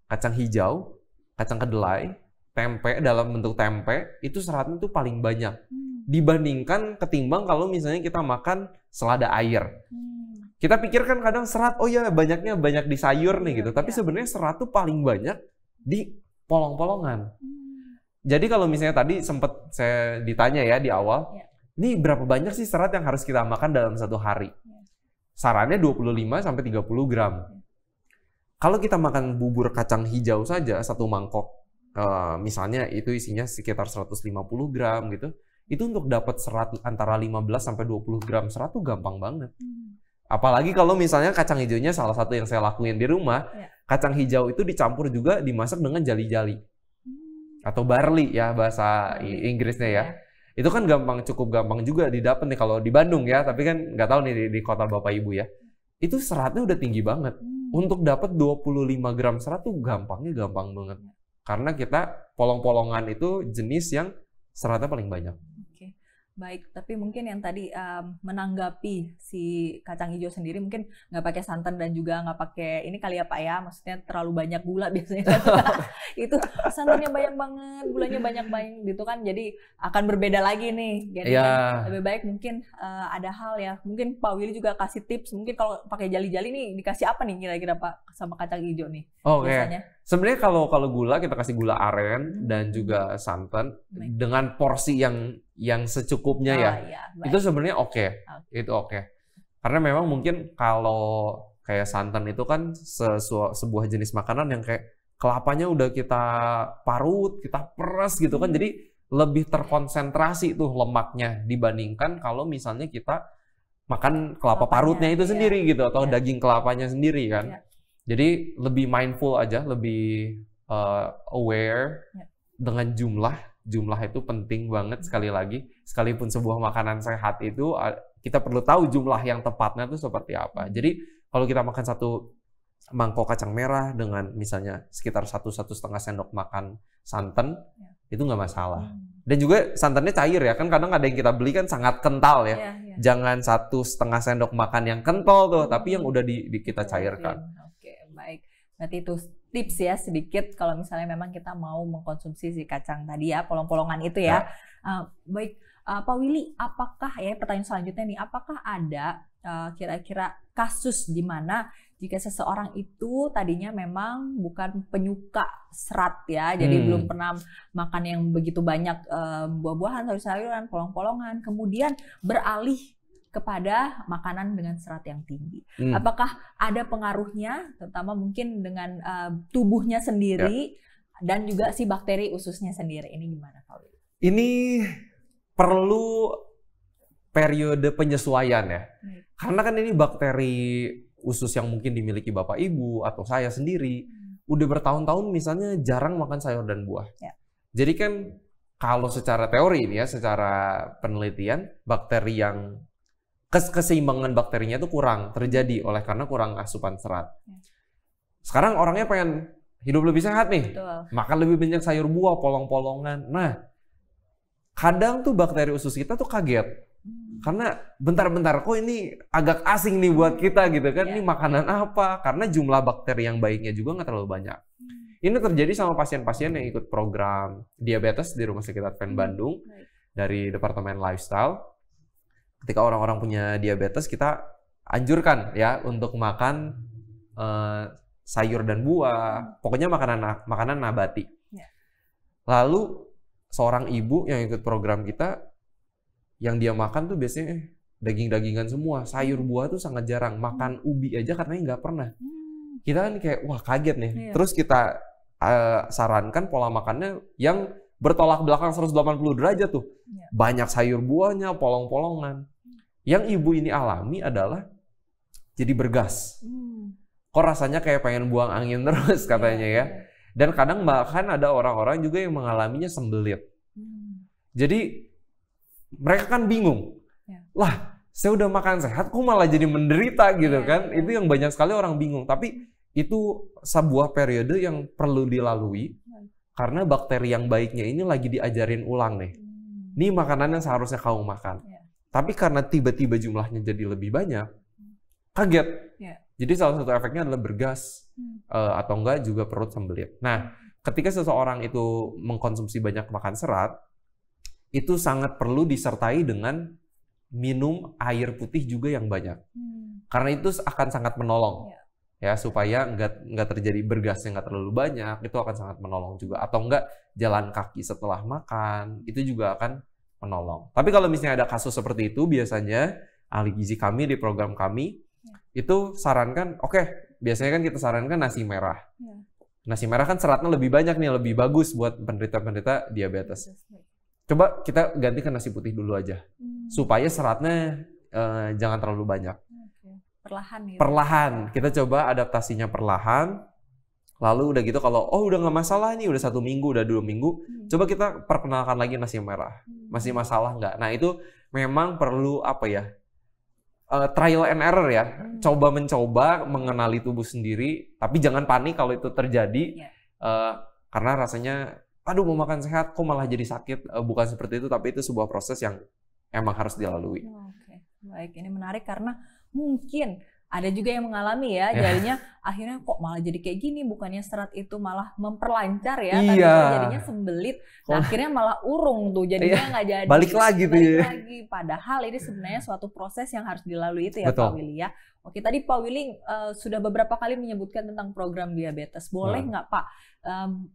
kacang hijau, kacang kedelai, tempe dalam bentuk tempe, itu seratnya tuh paling banyak. Dibandingkan ketimbang kalau misalnya kita makan selada air. Kita pikirkan kadang serat, oh ya banyaknya banyak di sayur nih gitu. Tapi sebenarnya serat tuh paling banyak di polong-polongan. Jadi kalau misalnya tadi sempat saya ditanya ya di awal, ini berapa banyak sih serat yang harus kita makan dalam satu hari? Sarannya 25-30 gram. Kalau kita makan bubur kacang hijau saja, satu mangkok, misalnya itu isinya sekitar 150 gram gitu, itu untuk dapat serat antara 15-20 gram serat tuh gampang banget. Apalagi kalau misalnya kacang hijaunya salah satu yang saya lakuin di rumah, kacang hijau itu dicampur juga dimasak dengan jali-jali atau barley ya bahasa Inggrisnya ya. Itu kan cukup gampang juga didapat nih kalau di Bandung ya, tapi kan nggak tahu nih di kota Bapak Ibu ya. Itu seratnya udah tinggi banget. Untuk dapat 25 gram serat tuh gampang banget. Karena kita polong-polongan itu jenis yang seratnya paling banyak. Oke. Baik, tapi mungkin yang tadi menanggapi si kacang hijau sendiri mungkin nggak pakai santan dan juga nggak pakai ini kali ya Pak ya, maksudnya terlalu banyak gula biasanya. Itu santannya banyak banget, gulanya banyak gitu kan, jadi akan berbeda lagi nih. Jadi lebih baik mungkin ada hal ya, mungkin Pak Willy juga kasih tips, mungkin kalau pakai jali-jali nih dikasih apa nih kira-kira Pak sama kacang hijau nih? Biasanya. Sebenarnya kalau gula kita kasih gula aren dan juga santan dengan porsi yang secukupnya ya. Itu sebenarnya oke. Itu oke. Karena memang mungkin kalau kayak santan itu kan sebuah jenis makanan yang kayak kelapanya udah kita parut, kita peras gitu kan. Jadi lebih terkonsentrasi tuh lemaknya dibandingkan kalau misalnya kita makan kelapa parutnya itu sendiri gitu atau daging kelapanya sendiri kan. Jadi lebih mindful aja, lebih aware dengan jumlah itu penting banget. Sekali lagi, sekalipun sebuah makanan sehat itu kita perlu tahu jumlah yang tepatnya itu seperti apa. Jadi kalau kita makan satu mangkok kacang merah dengan misalnya sekitar 1,5 sendok makan santan, itu nggak masalah. Dan juga santannya cair ya, kan kadang ada yang kita beli kan sangat kental ya. Jangan 1,5 sendok makan yang kental tuh, tapi yang udah kita cairkan. Baik, berarti itu tips ya sedikit kalau misalnya memang kita mau mengkonsumsi si kacang tadi ya, polong-polongan itu ya. Baik, Pak Willy, apakah ya pertanyaan selanjutnya nih, apakah ada kira-kira kasus di mana jika seseorang itu tadinya memang bukan penyuka serat ya, jadi belum pernah makan yang begitu banyak buah-buahan, sayur-sayuran, polong-polongan, kemudian beralih kepada makanan dengan serat yang tinggi. Apakah ada pengaruhnya, terutama mungkin dengan tubuhnya sendiri dan juga si bakteri ususnya sendiri? Ini gimana, Pak Willy? Ini perlu periode penyesuaian ya. Karena kan ini bakteri usus yang mungkin dimiliki Bapak Ibu atau saya sendiri udah bertahun-tahun misalnya jarang makan sayur dan buah. Jadi kan kalau secara teori ini ya, secara penelitian, bakteri yang keseimbangan bakterinya itu kurang terjadi karena kurang asupan serat. Sekarang orangnya pengen hidup lebih sehat nih, makan lebih banyak sayur buah, polong-polongan. Nah, kadang tuh bakteri usus kita tuh kaget. Karena bentar-bentar kok ini agak asing nih buat kita gitu kan, ini makanan apa? Karena jumlah bakteri yang baiknya juga nggak terlalu banyak. Ini terjadi sama pasien-pasien yang ikut program diabetes di Rumah Sakit Advent Bandung dari Departemen Lifestyle. Ketika orang-orang punya diabetes, kita anjurkan ya untuk makan sayur dan buah, pokoknya makanan nabati. Lalu seorang ibu yang ikut program kita, yang dia makan tuh biasanya daging-dagingan semua, sayur buah tuh sangat jarang, makan ubi aja katanya nggak pernah. Kita kan kayak wah kaget nih. Terus kita sarankan pola makannya yang bertolak belakang 180 derajat tuh. Banyak sayur buahnya, polong-polongan. Yang ibu ini alami adalah jadi bergas. Kok rasanya kayak pengen buang angin terus katanya ya. Dan kadang bahkan ada orang-orang juga yang mengalaminya sembelit. Jadi mereka kan bingung. Lah, saya udah makan sehat kok malah jadi menderita gitu kan. Itu yang banyak sekali orang bingung. Tapi itu sebuah periode yang perlu dilalui karena bakteri yang baiknya ini lagi diajarin ulang nih. Ini makanan yang seharusnya kamu makan. Tapi karena tiba-tiba jumlahnya jadi lebih banyak, kaget. Jadi salah satu efeknya adalah bergas atau enggak juga perut sembelit. Nah, ketika seseorang itu mengkonsumsi banyak makan serat, itu sangat perlu disertai dengan minum air putih juga yang banyak. Karena itu akan sangat menolong. Ya, supaya nggak terjadi bergasnya nggak terlalu banyak, itu akan sangat menolong juga. Atau enggak jalan kaki setelah makan, itu juga akan menolong. Tapi kalau misalnya ada kasus seperti itu, biasanya ahli gizi kami di program kami itu sarankan, biasanya kan kita sarankan nasi merah. Nasi merah kan seratnya lebih banyak nih, lebih bagus buat penderita-penderita diabetes. Coba kita ganti ke nasi putih dulu aja, supaya seratnya jangan terlalu banyak. perlahan gitu. Perlahan, kita coba adaptasinya perlahan. Lalu udah gitu kalau udah nggak masalah nih, udah 1 minggu, udah 2 minggu, coba kita perkenalkan lagi nasi merah. Masih masalah nggak? Nah itu memang perlu apa ya? Trial and error ya. Coba mencoba mengenali tubuh sendiri, tapi jangan panik kalau itu terjadi. Karena rasanya, aduh mau makan sehat, kok malah jadi sakit. Bukan seperti itu, tapi itu sebuah proses yang emang harus dilalui. Oke, baik. Ini menarik karena mungkin ada juga yang mengalami ya, jadinya akhirnya kok malah jadi kayak gini, bukannya serat itu malah memperlancar ya, tapi jadinya sembelit, nah, akhirnya malah urung tuh, jadinya nggak jadi. Balik lagi tuh ya. Padahal ini sebenarnya suatu proses yang harus dilalui itu ya. Betul. Pak Willy ya. Oke, tadi Pak Willy sudah beberapa kali menyebutkan tentang program diabetes. Boleh nggak Pak,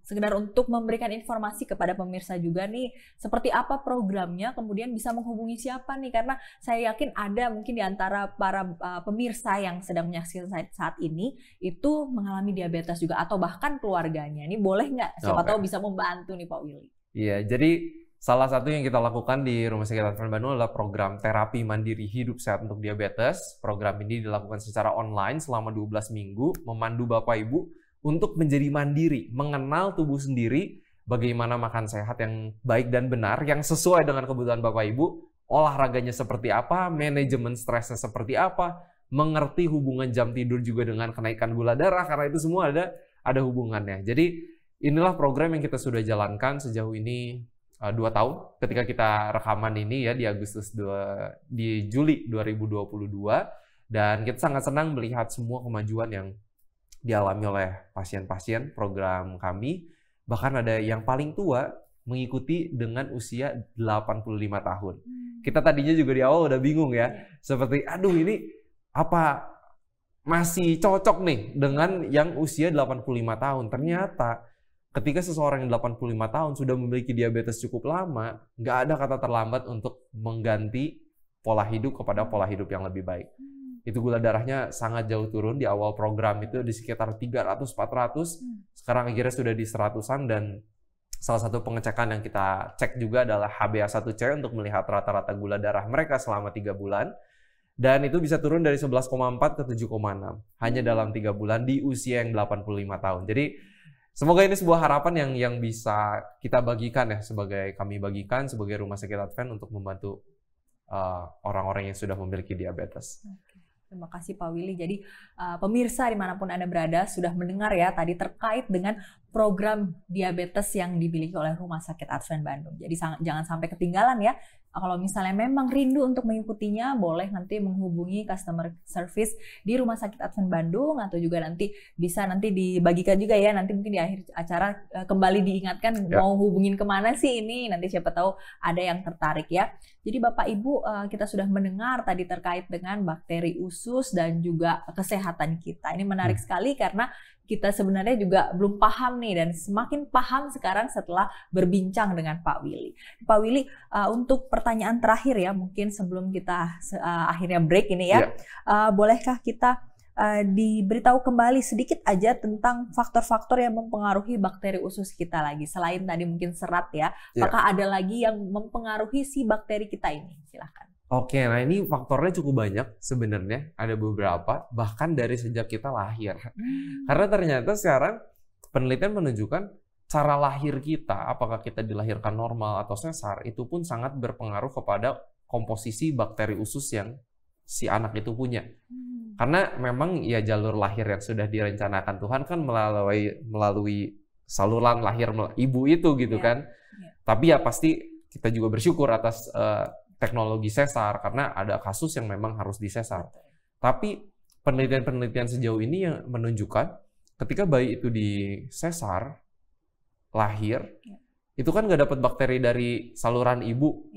sekedar untuk memberikan informasi kepada pemirsa juga nih, seperti apa programnya, kemudian bisa menghubungi siapa nih? Karena saya yakin ada mungkin di antara para pemirsa yang sedang menyaksikan saat ini, itu mengalami diabetes juga, atau bahkan keluarganya. Ini boleh nggak? Siapa tahu bisa membantu nih Pak Willy. Iya, jadi salah satu yang kita lakukan di Rumah Sakit Advent Bandung adalah program terapi mandiri hidup sehat untuk diabetes. Program ini dilakukan secara online selama 12 minggu, memandu Bapak Ibu untuk menjadi mandiri, mengenal tubuh sendiri, bagaimana makan sehat yang baik dan benar, yang sesuai dengan kebutuhan Bapak Ibu, olahraganya seperti apa, manajemen stresnya seperti apa, mengerti hubungan jam tidur juga dengan kenaikan gula darah, karena itu semua ada hubungannya. Jadi inilah program yang kita sudah jalankan sejauh ini 2 tahun ketika kita rekaman ini ya di Juli 2022, dan kita sangat senang melihat semua kemajuan yang dialami oleh pasien-pasien program kami. Bahkan ada yang paling tua mengikuti dengan usia 85 tahun. Kita tadinya juga di awal udah bingung ya, seperti aduh ini apa masih cocok nih dengan yang usia 85 tahun. Ternyata ketika seseorang yang 85 tahun sudah memiliki diabetes cukup lama, nggak ada kata terlambat untuk mengganti pola hidup kepada pola hidup yang lebih baik. Itu gula darahnya sangat jauh turun. Di awal program itu di sekitar 300-400, sekarang akhirnya sudah di 100-an, dan salah satu pengecekan yang kita cek juga adalah HbA1c untuk melihat rata-rata gula darah mereka selama 3 bulan. Dan itu bisa turun dari 11,4 ke 7,6 hanya dalam 3 bulan di usia yang 85 tahun. Jadi semoga ini sebuah harapan yang bisa kita bagikan ya, kami bagikan sebagai Rumah Sakit Advent untuk membantu orang-orang yang sudah memiliki diabetes. Terima kasih Pak Willy. Jadi pemirsa dimanapun Anda berada sudah mendengar ya tadi terkait dengan program diabetes yang dimiliki oleh Rumah Sakit Advent Bandung. Jadi jangan sampai ketinggalan ya. Kalau misalnya memang rindu untuk mengikutinya, boleh nanti menghubungi customer service di Rumah Sakit Advent Bandung, atau juga nanti bisa dibagikan juga ya, nanti mungkin di akhir acara kembali diingatkan mau hubungin kemana sih ini, nanti siapa tahu ada yang tertarik ya. Jadi Bapak Ibu, kita sudah mendengar tadi terkait dengan bakteri usus dan juga kesehatan kita. Ini menarik sekali karena kita sebenarnya juga belum paham nih, dan semakin paham sekarang setelah berbincang dengan Pak Willy. Pak Willy, untuk pertanyaan terakhir ya, mungkin sebelum kita akhirnya break ini ya, bolehkah kita diberitahu kembali sedikit aja tentang faktor-faktor yang mempengaruhi bakteri usus kita lagi, selain tadi mungkin serat ya, apakah ada lagi yang mempengaruhi si bakteri kita ini? Silahkan. Oke, nah ini faktornya cukup banyak sebenarnya, ada beberapa, bahkan dari sejak kita lahir. Karena ternyata sekarang penelitian menunjukkan cara lahir kita, apakah kita dilahirkan normal atau sesar, itu pun sangat berpengaruh kepada komposisi bakteri usus yang si anak itu punya. Karena memang ya jalur lahir yang sudah direncanakan Tuhan kan melalui saluran lahir ibu itu gitu kan. Tapi ya pasti kita juga bersyukur atas teknologi sesar, karena ada kasus yang memang harus disesar. Tapi penelitian-penelitian sejauh ini yang menunjukkan ketika bayi itu disesar, lahir, itu kan nggak dapat bakteri dari saluran ibu.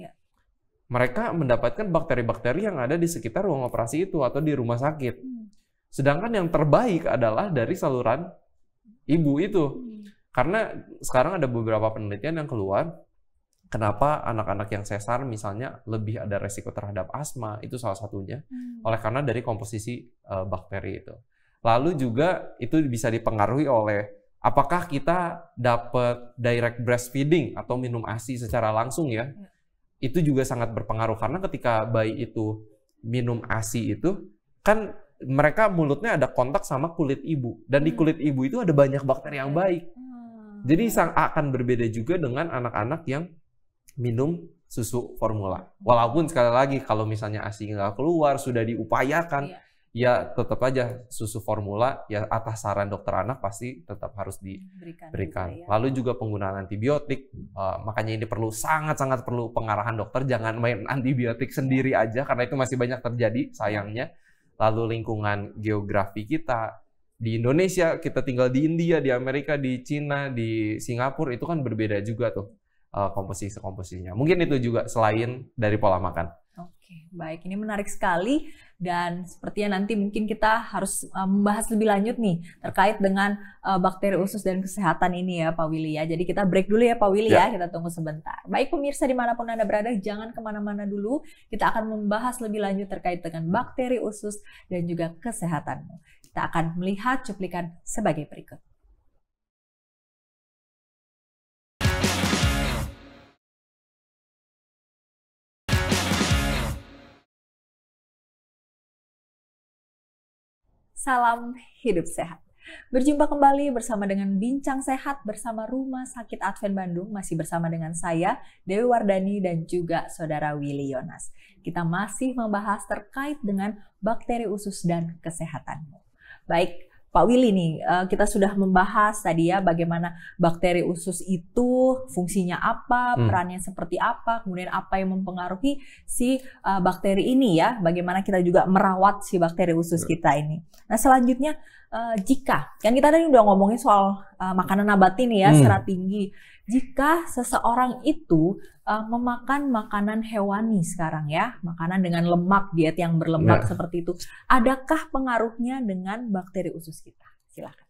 Mereka mendapatkan bakteri-bakteri yang ada di sekitar ruang operasi itu atau di rumah sakit. Sedangkan yang terbaik adalah dari saluran ibu itu. Karena sekarang ada beberapa penelitian yang keluar, kenapa anak-anak yang sesar misalnya lebih ada resiko terhadap asma, itu salah satunya, oleh karena dari komposisi bakteri itu. Lalu juga itu bisa dipengaruhi oleh apakah kita dapat direct breastfeeding atau minum ASI secara langsung ya. Itu juga sangat berpengaruh, karena ketika bayi itu minum ASI itu kan mereka mulutnya ada kontak sama kulit ibu. Dan di kulit ibu itu ada banyak bakteri yang baik. Jadi akan berbeda juga dengan anak-anak yang minum susu formula. Walaupun sekali lagi kalau misalnya ASI nggak keluar, sudah diupayakan, ya tetap aja susu formula ya atas saran dokter anak pasti tetap harus diberikan. Lalu juga penggunaan antibiotik, makanya ini sangat-sangat perlu pengarahan dokter. Jangan main antibiotik sendiri aja karena itu masih banyak terjadi sayangnya. Lalu lingkungan geografi kita di Indonesia, kita tinggal di India, di Amerika, di Cina, di Singapura itu kan berbeda juga tuh komposisinya. Mungkin itu juga selain dari pola makan. Oke, baik. Ini menarik sekali dan sepertinya nanti mungkin kita harus membahas lebih lanjut nih terkait dengan bakteri usus dan kesehatan ini ya Pak Willy ya. Jadi kita break dulu ya Pak Willy ya, kita tunggu sebentar. Baik pemirsa dimanapun Anda berada, jangan kemana-mana dulu. Kita akan membahas lebih lanjut terkait dengan bakteri usus dan juga kesehatanmu. Kita akan melihat cuplikan sebagai berikut. Salam hidup sehat. Berjumpa kembali bersama dengan Bincang Sehat bersama Rumah Sakit Advent Bandung. Masih bersama dengan saya, Dewi Wardani, dan juga Saudara Willy Yonas. Kita masih membahas terkait dengan bakteri usus dan kesehatanmu. Baik, Pak Willy nih, kita sudah membahas tadi ya bagaimana bakteri usus itu fungsinya apa, perannya seperti apa, kemudian apa yang mempengaruhi si bakteri ini ya, bagaimana kita juga merawat si bakteri usus kita ini. Nah selanjutnya, jika, kan kita tadi udah ngomongin soal makanan nabati nih ya, serat tinggi. Jika seseorang itu memakan makanan hewani sekarang ya, makanan dengan lemak, diet yang berlemak seperti itu, adakah pengaruhnya dengan bakteri usus kita? Silakan.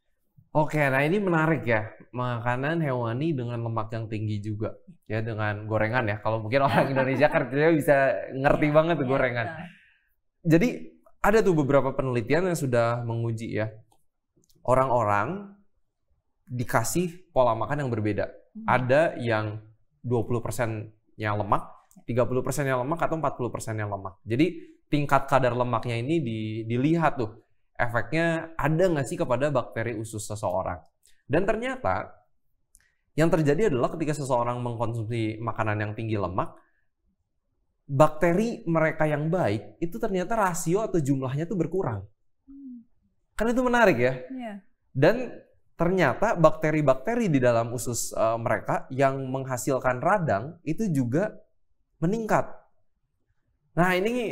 Oke, nah ini menarik ya, makanan hewani dengan lemak yang tinggi juga, ya dengan gorengan ya. Kalau mungkin orang Indonesia kerjanya bisa ngerti banget tuh gorengan. Jadi ada tuh beberapa penelitian yang sudah menguji ya, orang-orang dikasih pola makan yang berbeda. Ada yang 20%-nya lemak, 30%-nya lemak, atau 40%-nya lemak. Jadi tingkat kadar lemaknya ini dilihat tuh, efeknya ada nggak sih kepada bakteri usus seseorang. Dan ternyata yang terjadi adalah ketika seseorang mengkonsumsi makanan yang tinggi lemak, bakteri mereka yang baik itu ternyata rasio atau jumlahnya tuh berkurang. Kan itu menarik ya. Dan ternyata bakteri-bakteri di dalam usus mereka yang menghasilkan radang itu juga meningkat. Nah ini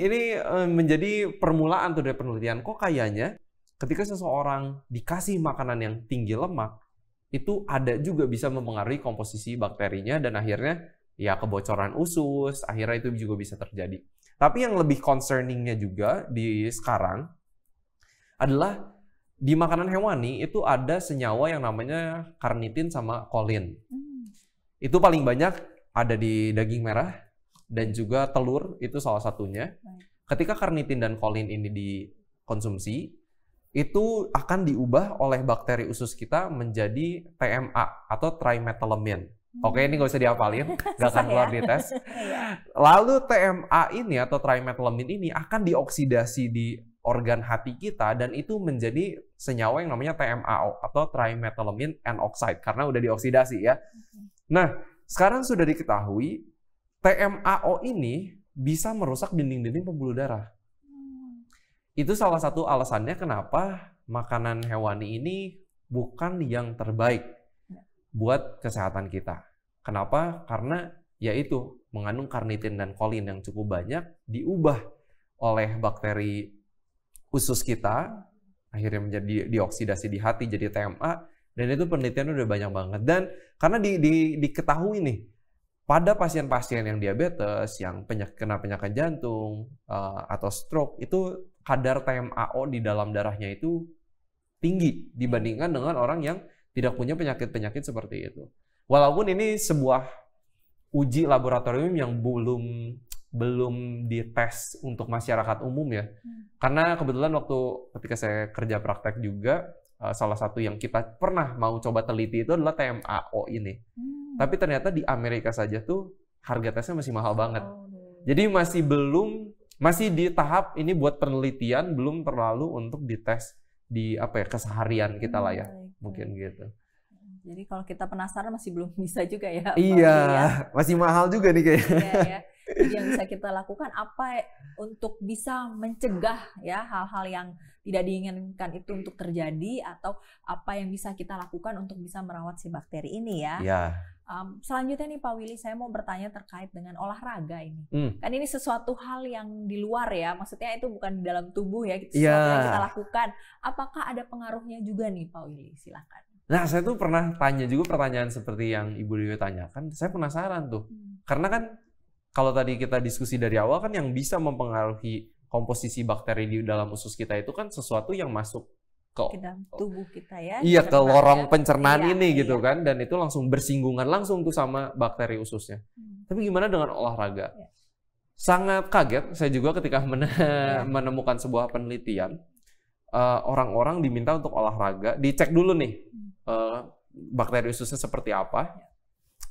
menjadi permulaan tuh dari penelitian. Kok kayaknya ketika seseorang dikasih makanan yang tinggi lemak, itu ada juga bisa mempengaruhi komposisi bakterinya dan akhirnya ya kebocoran usus, akhirnya itu juga bisa terjadi. Tapi yang lebih concerningnya juga di sekarang adalah di makanan hewani itu ada senyawa yang namanya karnitin sama kolin. Itu paling banyak ada di daging merah dan juga telur, itu salah satunya. Ketika karnitin dan kolin ini dikonsumsi, itu akan diubah oleh bakteri usus kita menjadi TMA atau trimethylamine. Oke, ini nggak usah dihafalin, nggak akan keluar di tes. Lalu TMA ini atau trimethylamine ini akan dioksidasi di organ hati kita dan itu menjadi senyawa yang namanya TMAO atau trimethylamine N oxide karena udah dioksidasi ya. Nah, sekarang sudah diketahui TMAO ini bisa merusak dinding-dinding pembuluh darah. Itu salah satu alasannya kenapa makanan hewani ini bukan yang terbaik buat kesehatan kita. Kenapa? Karena yaitu mengandung karnitin dan kolin yang cukup banyak diubah oleh bakteri usus kita, akhirnya menjadi dioksidasi di hati jadi TMA, dan itu penelitian udah banyak banget. Dan karena diketahui nih, pada pasien-pasien yang diabetes, yang kena penyakit jantung, atau stroke, itu kadar TMAO di dalam darahnya itu tinggi dibandingkan dengan orang yang tidak punya penyakit-penyakit seperti itu. Walaupun ini sebuah uji laboratorium yang belum dites untuk masyarakat umum ya. Karena kebetulan ketika saya kerja praktek juga, salah satu yang kita pernah mau coba teliti itu adalah TMAO ini. Tapi ternyata di Amerika saja tuh harga tesnya masih mahal banget. Jadi masih belum masih di tahap ini buat penelitian, belum terlalu untuk dites di keseharian kita lah ya, mungkin gitu. Jadi kalau kita penasaran masih belum bisa juga ya. Iya, masih mahal juga nih kayaknya. Iya, ya. Jadi yang bisa kita lakukan apa untuk bisa mencegah ya hal-hal yang tidak diinginkan itu untuk terjadi, atau apa yang bisa kita lakukan untuk bisa merawat si bakteri ini ya. Iya. Selanjutnya nih Pak Willy, saya mau bertanya terkait dengan olahraga ini. Kan ini sesuatu hal yang di luar ya, maksudnya itu bukan di dalam tubuh ya, sesuatu yang kita lakukan. Apakah ada pengaruhnya juga nih Pak Willy? Silakan. Nah, saya tuh pernah tanya juga pertanyaan seperti yang Ibu Dewi tanyakan. Saya penasaran tuh. Karena kan kalau tadi kita diskusi dari awal kan yang bisa mempengaruhi komposisi bakteri di dalam usus kita itu kan sesuatu yang masuk ke dalam tubuh kita ya. Iya, ke lorong pencernaan ini gitu kan, dan itu langsung bersinggungan langsung tuh sama bakteri ususnya. Tapi gimana dengan olahraga? Sangat kaget saya juga ketika menemukan sebuah penelitian, orang-orang diminta untuk olahraga, dicek dulu nih bakteri ususnya seperti apa.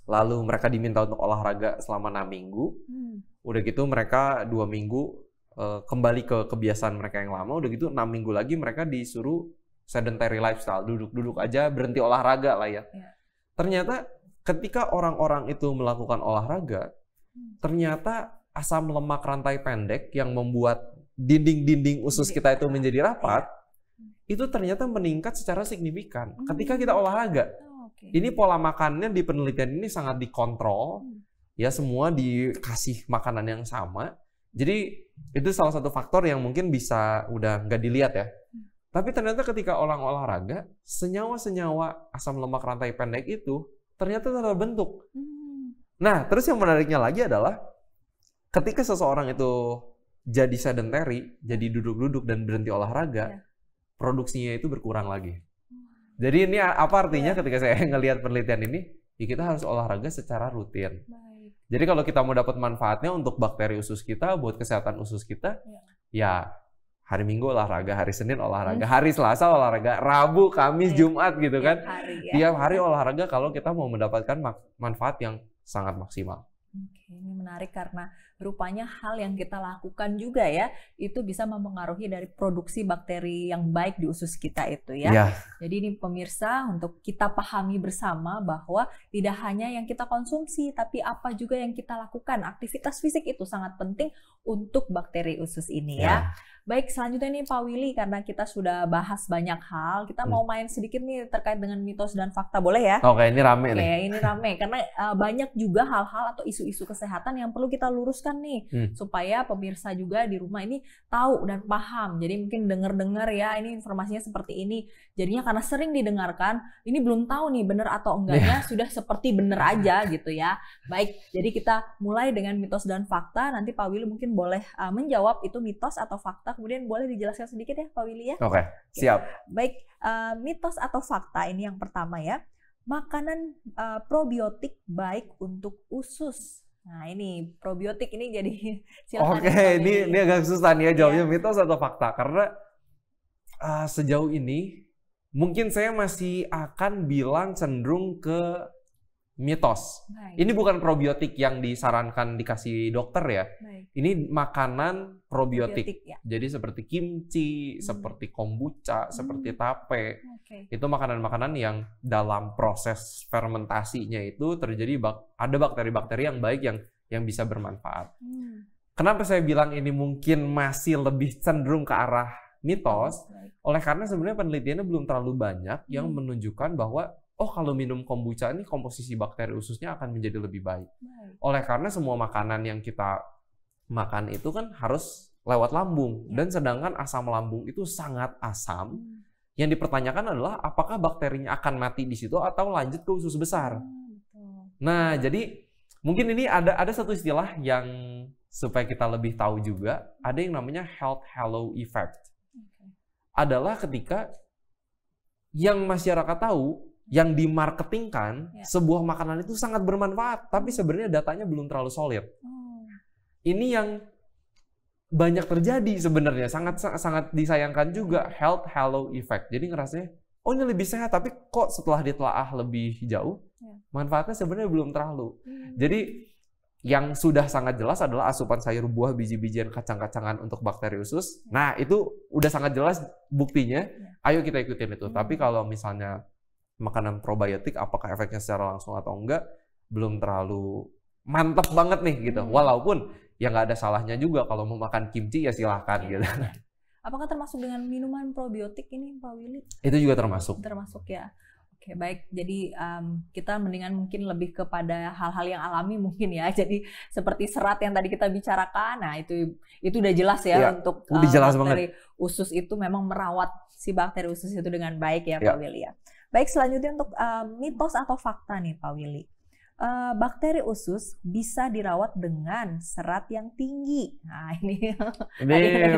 Lalu mereka diminta untuk olahraga selama 6 minggu. Udah gitu mereka 2 minggu kembali ke kebiasaan mereka yang lama. Udah gitu 6 minggu lagi mereka disuruh sedentary lifestyle, duduk-duduk aja, berhenti olahraga lah ya. Ternyata ketika orang-orang itu melakukan olahraga, ternyata asam lemak rantai pendek yang membuat dinding-dinding usus kita itu menjadi rapat, itu ternyata meningkat secara signifikan ketika kita olahraga. Ini pola makannya di penelitian ini sangat dikontrol, ya semua dikasih makanan yang sama. Jadi itu salah satu faktor yang mungkin bisa udah nggak dilihat ya. Tapi ternyata ketika orang olahraga, senyawa-senyawa asam lemak rantai pendek itu ternyata terbentuk. Nah, terus yang menariknya lagi adalah ketika seseorang itu jadi sedentary, jadi duduk-duduk dan berhenti olahraga, produksinya itu berkurang lagi. Jadi ini apa artinya ketika saya ngelihat penelitian ini? Ya kita harus olahraga secara rutin. Jadi kalau kita mau dapat manfaatnya untuk bakteri usus kita, buat kesehatan usus kita, ya hari Minggu olahraga, hari Senin olahraga, hari Selasa olahraga, Rabu, Kamis, Jumat gitu kan. Tiap hari olahraga kalau kita mau mendapatkan manfaat yang sangat maksimal. Oke, ini menarik karena rupanya hal yang kita lakukan juga ya, itu bisa mempengaruhi dari produksi bakteri yang baik di usus kita itu ya. Jadi ini pemirsa, untuk kita pahami bersama bahwa tidak hanya yang kita konsumsi, tapi apa juga yang kita lakukan. Aktivitas fisik itu sangat penting untuk bakteri usus ini ya. Baik, selanjutnya nih Pak Willy, karena kita sudah bahas banyak hal, kita mau main sedikit nih terkait dengan mitos dan fakta, boleh ya? Oke, ini rame nih. Oke, ini rame karena banyak juga hal-hal atau isu-isu kesehatan yang perlu kita luruskan nih, supaya pemirsa juga di rumah ini tahu dan paham. Jadi mungkin dengar-dengar ya, ini informasinya seperti ini. Jadinya karena sering didengarkan, ini belum tahu nih benar atau enggaknya, sudah seperti benar aja gitu ya. Baik, jadi kita mulai dengan mitos dan fakta. Nanti Pak Willy mungkin boleh menjawab itu mitos atau fakta. Kemudian boleh dijelaskan sedikit ya Pak Willy ya? Oke, siap. Baik, mitos atau fakta ini yang pertama ya. Makanan probiotik baik untuk usus. Nah ini probiotik ini jadi silakan. Oke, ini agak susah nih ya jawabnya mitos atau fakta. Karena sejauh ini mungkin saya masih akan bilang cenderung ke mitos. Ini bukan probiotik yang disarankan dikasih dokter ya. Ini makanan probiotik. Jadi seperti kimchi, seperti kombucha, seperti tape. Itu makanan-makanan yang dalam proses fermentasinya itu terjadi ada bakteri-bakteri yang baik yang bisa bermanfaat. Kenapa saya bilang ini mungkin masih lebih cenderung ke arah mitos? Oleh karena sebenarnya penelitiannya belum terlalu banyak yang menunjukkan bahwa kalau minum kombucha ini komposisi bakteri ususnya akan menjadi lebih baik. Oleh karena semua makanan yang kita makan itu kan harus lewat lambung. Dan sedangkan asam lambung itu sangat asam. Yang dipertanyakan adalah apakah bakterinya akan mati di situ atau lanjut ke usus besar. Nah, jadi mungkin ini ada satu istilah yang supaya kita lebih tahu juga. Ada yang namanya health halo effect. Adalah ketika yang masyarakat tahu, yang dimarketingkan sebuah makanan itu sangat bermanfaat, tapi sebenarnya datanya belum terlalu solid. Ini yang banyak terjadi sebenarnya, sangat disayangkan juga health halo effect. Jadi ngerasanya, ini lebih sehat, tapi kok setelah ditelaah lebih jauh, manfaatnya sebenarnya belum terlalu. Jadi Yang sudah sangat jelas adalah asupan sayur, buah, biji-bijian, kacang-kacangan untuk bakteri usus. Nah, itu udah sangat jelas buktinya. Ayo kita ikutin itu. Tapi kalau misalnya makanan probiotik, apakah efeknya secara langsung atau enggak, belum terlalu mantap banget nih gitu. Walaupun ya nggak ada salahnya juga kalau mau makan kimchi ya silahkan gitu. Apakah termasuk dengan minuman probiotik ini, Pak Willy? Itu juga termasuk. Termasuk ya. Oke, baik. Jadi kita mendingan mungkin lebih kepada hal-hal yang alami mungkin ya. Jadi seperti serat yang tadi kita bicarakan. Nah, itu udah jelas ya, untuk udah jelas bakteri banget. usus itu memang merawat si bakteri usus itu dengan baik ya, Pak Willy ya. Baik, selanjutnya untuk mitos atau fakta nih, Pak Willy. Bakteri usus bisa dirawat dengan serat yang tinggi. Nah, ini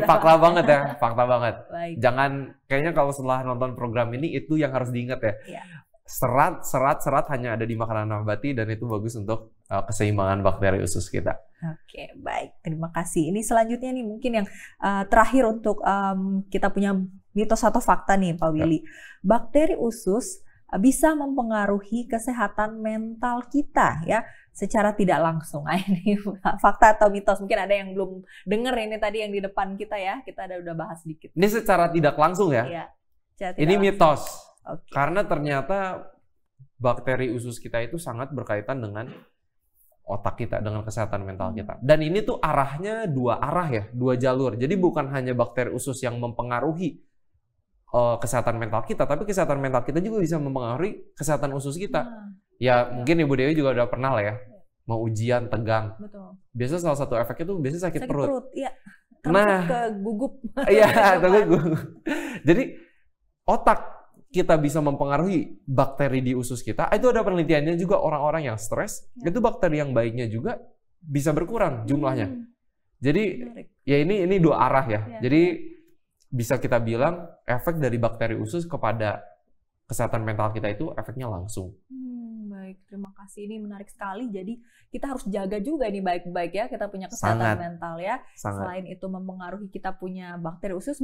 fakta banget ya, fakta banget. Baik. Jangan, kayaknya kalau setelah nonton program ini itu yang harus diingat ya. Serat hanya ada di makanan nabati dan itu bagus untuk keseimbangan bakteri usus kita. Oke, baik. Terima kasih. Ini selanjutnya nih mungkin yang terakhir untuk kita punya mitos atau fakta nih, Pak Willy. Bakteri usus bisa mempengaruhi kesehatan mental kita ya secara tidak langsung. Nah, ini fakta atau mitos? Mungkin ada yang belum dengar ini tadi yang di depan kita ya. Kita udah bahas sedikit. Ini secara tidak langsung ya. Iya, ini mitos. Okay. Karena ternyata bakteri usus kita itu sangat berkaitan dengan otak kita, dengan kesehatan mental kita. Dan ini tuh arahnya dua arah ya, dua jalur. Jadi bukan hanya bakteri usus yang mempengaruhi kesehatan mental kita, tapi kesehatan mental kita juga bisa mempengaruhi kesehatan usus kita. Ya mungkin Ibu Dewi juga udah pernah lah ya, mau ujian tegang. Betul. Biasanya salah satu efeknya tuh biasanya sakit perut. Iya. Nah, ke gugup. Iya, gugup. Jadi otak kita bisa mempengaruhi bakteri di usus kita. Itu ada penelitiannya juga, orang-orang yang stres, itu bakteri yang baiknya juga bisa berkurang jumlahnya. Jadi ya ini dua arah ya. Jadi bisa kita bilang efek dari bakteri usus kepada kesehatan mental kita itu efeknya langsung. Baik, terima kasih. Ini menarik sekali. Jadi kita harus jaga juga ini baik-baik ya. Kita punya kesehatan mental ya. Selain itu mempengaruhi kita punya bakteri usus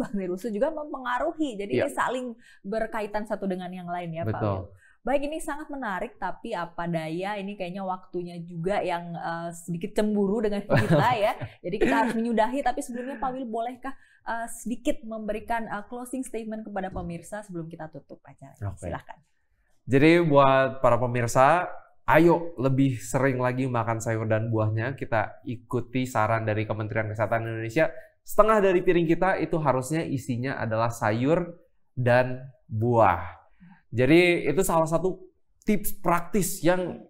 juga mempengaruhi. Jadi ini saling berkaitan satu dengan yang lain ya, Pak Wil. Baik, ini sangat menarik, tapi apa daya, ini kayaknya waktunya juga yang sedikit cemburu dengan kita ya. Jadi kita harus menyudahi, tapi sebelumnya Pak Wil bolehkah sedikit memberikan closing statement kepada pemirsa sebelum kita tutup acara? Silahkan. Jadi buat para pemirsa, ayo lebih sering lagi makan sayur dan buahnya. Kita ikuti saran dari Kementerian Kesehatan Indonesia. Setengah dari piring kita itu harusnya isinya adalah sayur dan buah. Jadi itu salah satu tips praktis yang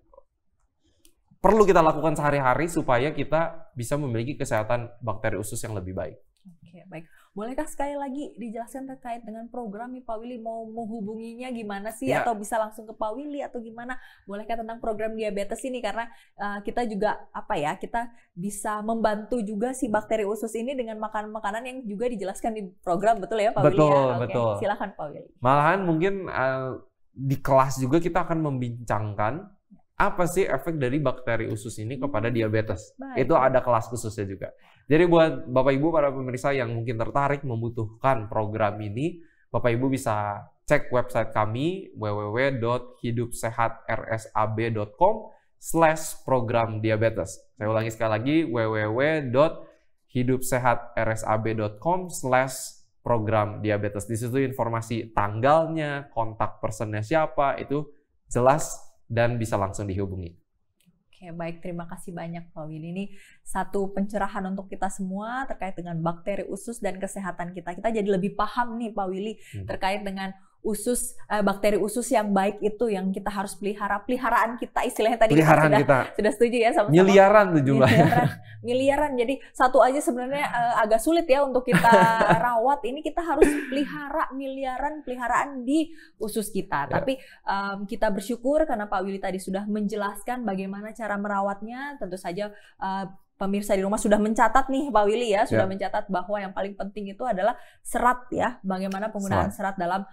perlu kita lakukan sehari-hari supaya kita bisa memiliki kesehatan bakteri usus yang lebih baik. Oke, baik. Bolehkah sekali lagi dijelaskan terkait dengan program nih Pak Willy, mau menghubunginya gimana sih? Atau bisa langsung ke Pak Willy atau gimana? Bolehkah tentang program diabetes ini? Karena kita juga kita bisa membantu juga si bakteri usus ini dengan makanan-makanan yang juga dijelaskan di program, betul ya Pak Willy? Betul. Silakan Pak Willy. Malahan mungkin di kelas juga kita akan membincangkan apa sih efek dari bakteri usus ini kepada diabetes. Itu ada kelas khususnya juga. Jadi buat Bapak Ibu para pemirsa yang mungkin tertarik membutuhkan program ini, Bapak Ibu bisa cek website kami www.hidupsehatrsab.com/program diabetes. Saya ulangi sekali lagi, www.hidupsehatrsab.com/program diabetes. Di situ informasi tanggalnya, kontak personnya siapa, itu jelas dan bisa langsung dihubungi. Oke, baik. Terima kasih banyak Pak Willy. Ini satu pencerahan untuk kita semua terkait dengan bakteri usus dan kesehatan kita. Kita jadi lebih paham nih Pak Willy terkait dengan usus, bakteri usus yang baik itu yang kita harus pelihara. Peliharaan kita, istilahnya tadi kita sudah setuju ya sama-sama. Miliaran tuh jumlahnya. Miliaran. Jadi satu aja sebenarnya agak sulit ya untuk kita rawat. Ini kita harus pelihara miliaran peliharaan di usus kita. Tapi kita bersyukur karena Pak Willy tadi sudah menjelaskan bagaimana cara merawatnya. Tentu saja pemirsa di rumah sudah mencatat nih Pak Willy ya, sudah mencatat bahwa yang paling penting itu adalah serat ya, bagaimana penggunaan serat dalam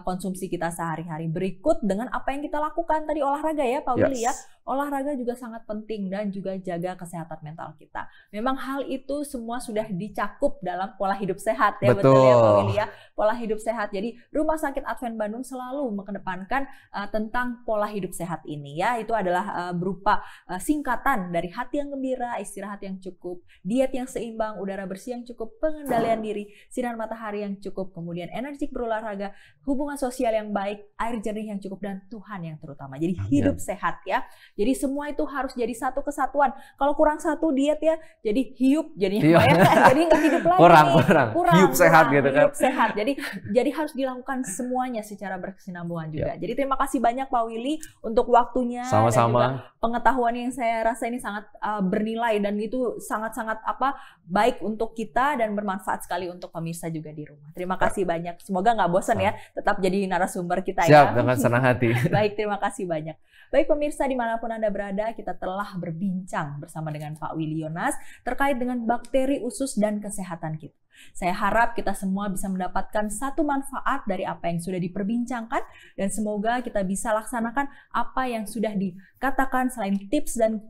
konsumsi kita sehari-hari. Berikut dengan apa yang kita lakukan tadi olahraga ya Pak Willy ya. olahraga juga sangat penting dan juga jaga kesehatan mental kita. Memang hal itu semua sudah dicakup dalam pola hidup sehat ya. Betul ya Pak Willy ya, pola hidup sehat. Jadi Rumah Sakit Advent Bandung selalu mengedepankan tentang pola hidup sehat ini ya. Itu adalah berupa singkatan dari hati yang gembira, istirahat yang cukup, diet yang seimbang, udara bersih yang cukup, pengendalian diri, sinar matahari yang cukup, kemudian energik berolahraga, hubungan sosial yang baik, air jernih yang cukup, dan Tuhan yang terutama. Jadi hidup sehat ya. Jadi semua itu harus jadi satu kesatuan. Kalau kurang satu diet ya, jadi hiup jadinya ya. Jadi nggak hidup lagi. Kurang. Hiup sehat gitu kan. Hiup sehat. Jadi harus dilakukan semuanya secara berkesinambungan juga. Jadi terima kasih banyak Pak Willy untuk waktunya. Sama-sama. Dan juga pengetahuan yang saya rasa ini sangat bernilai dan itu sangat-sangat baik untuk kita dan bermanfaat sekali untuk pemirsa juga di rumah. Terima kasih banyak. Semoga nggak bosan ya, tetap jadi narasumber kita ya. Siap, dengan senang hati. Baik, terima kasih banyak. Baik pemirsa dimanapun Anda berada, kita telah berbincang bersama dengan Pak Willy Yonas terkait dengan bakteri usus dan kesehatan kita. Saya harap kita semua bisa mendapatkan satu manfaat dari apa yang sudah diperbincangkan dan semoga kita bisa laksanakan apa yang sudah dikatakan selain tips dan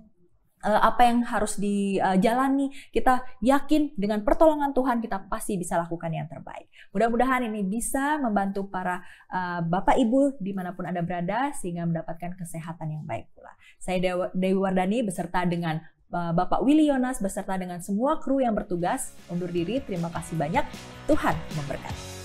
apa yang harus dijalani. Kita yakin dengan pertolongan Tuhan kita pasti bisa lakukan yang terbaik. Mudah-mudahan ini bisa membantu para Bapak Ibu dimanapun Anda berada sehingga mendapatkan kesehatan yang baik pula. Saya Dewi Wardani beserta dengan Bapak Willy Yonas beserta dengan semua kru yang bertugas undur diri. Terima kasih banyak. Tuhan memberkati.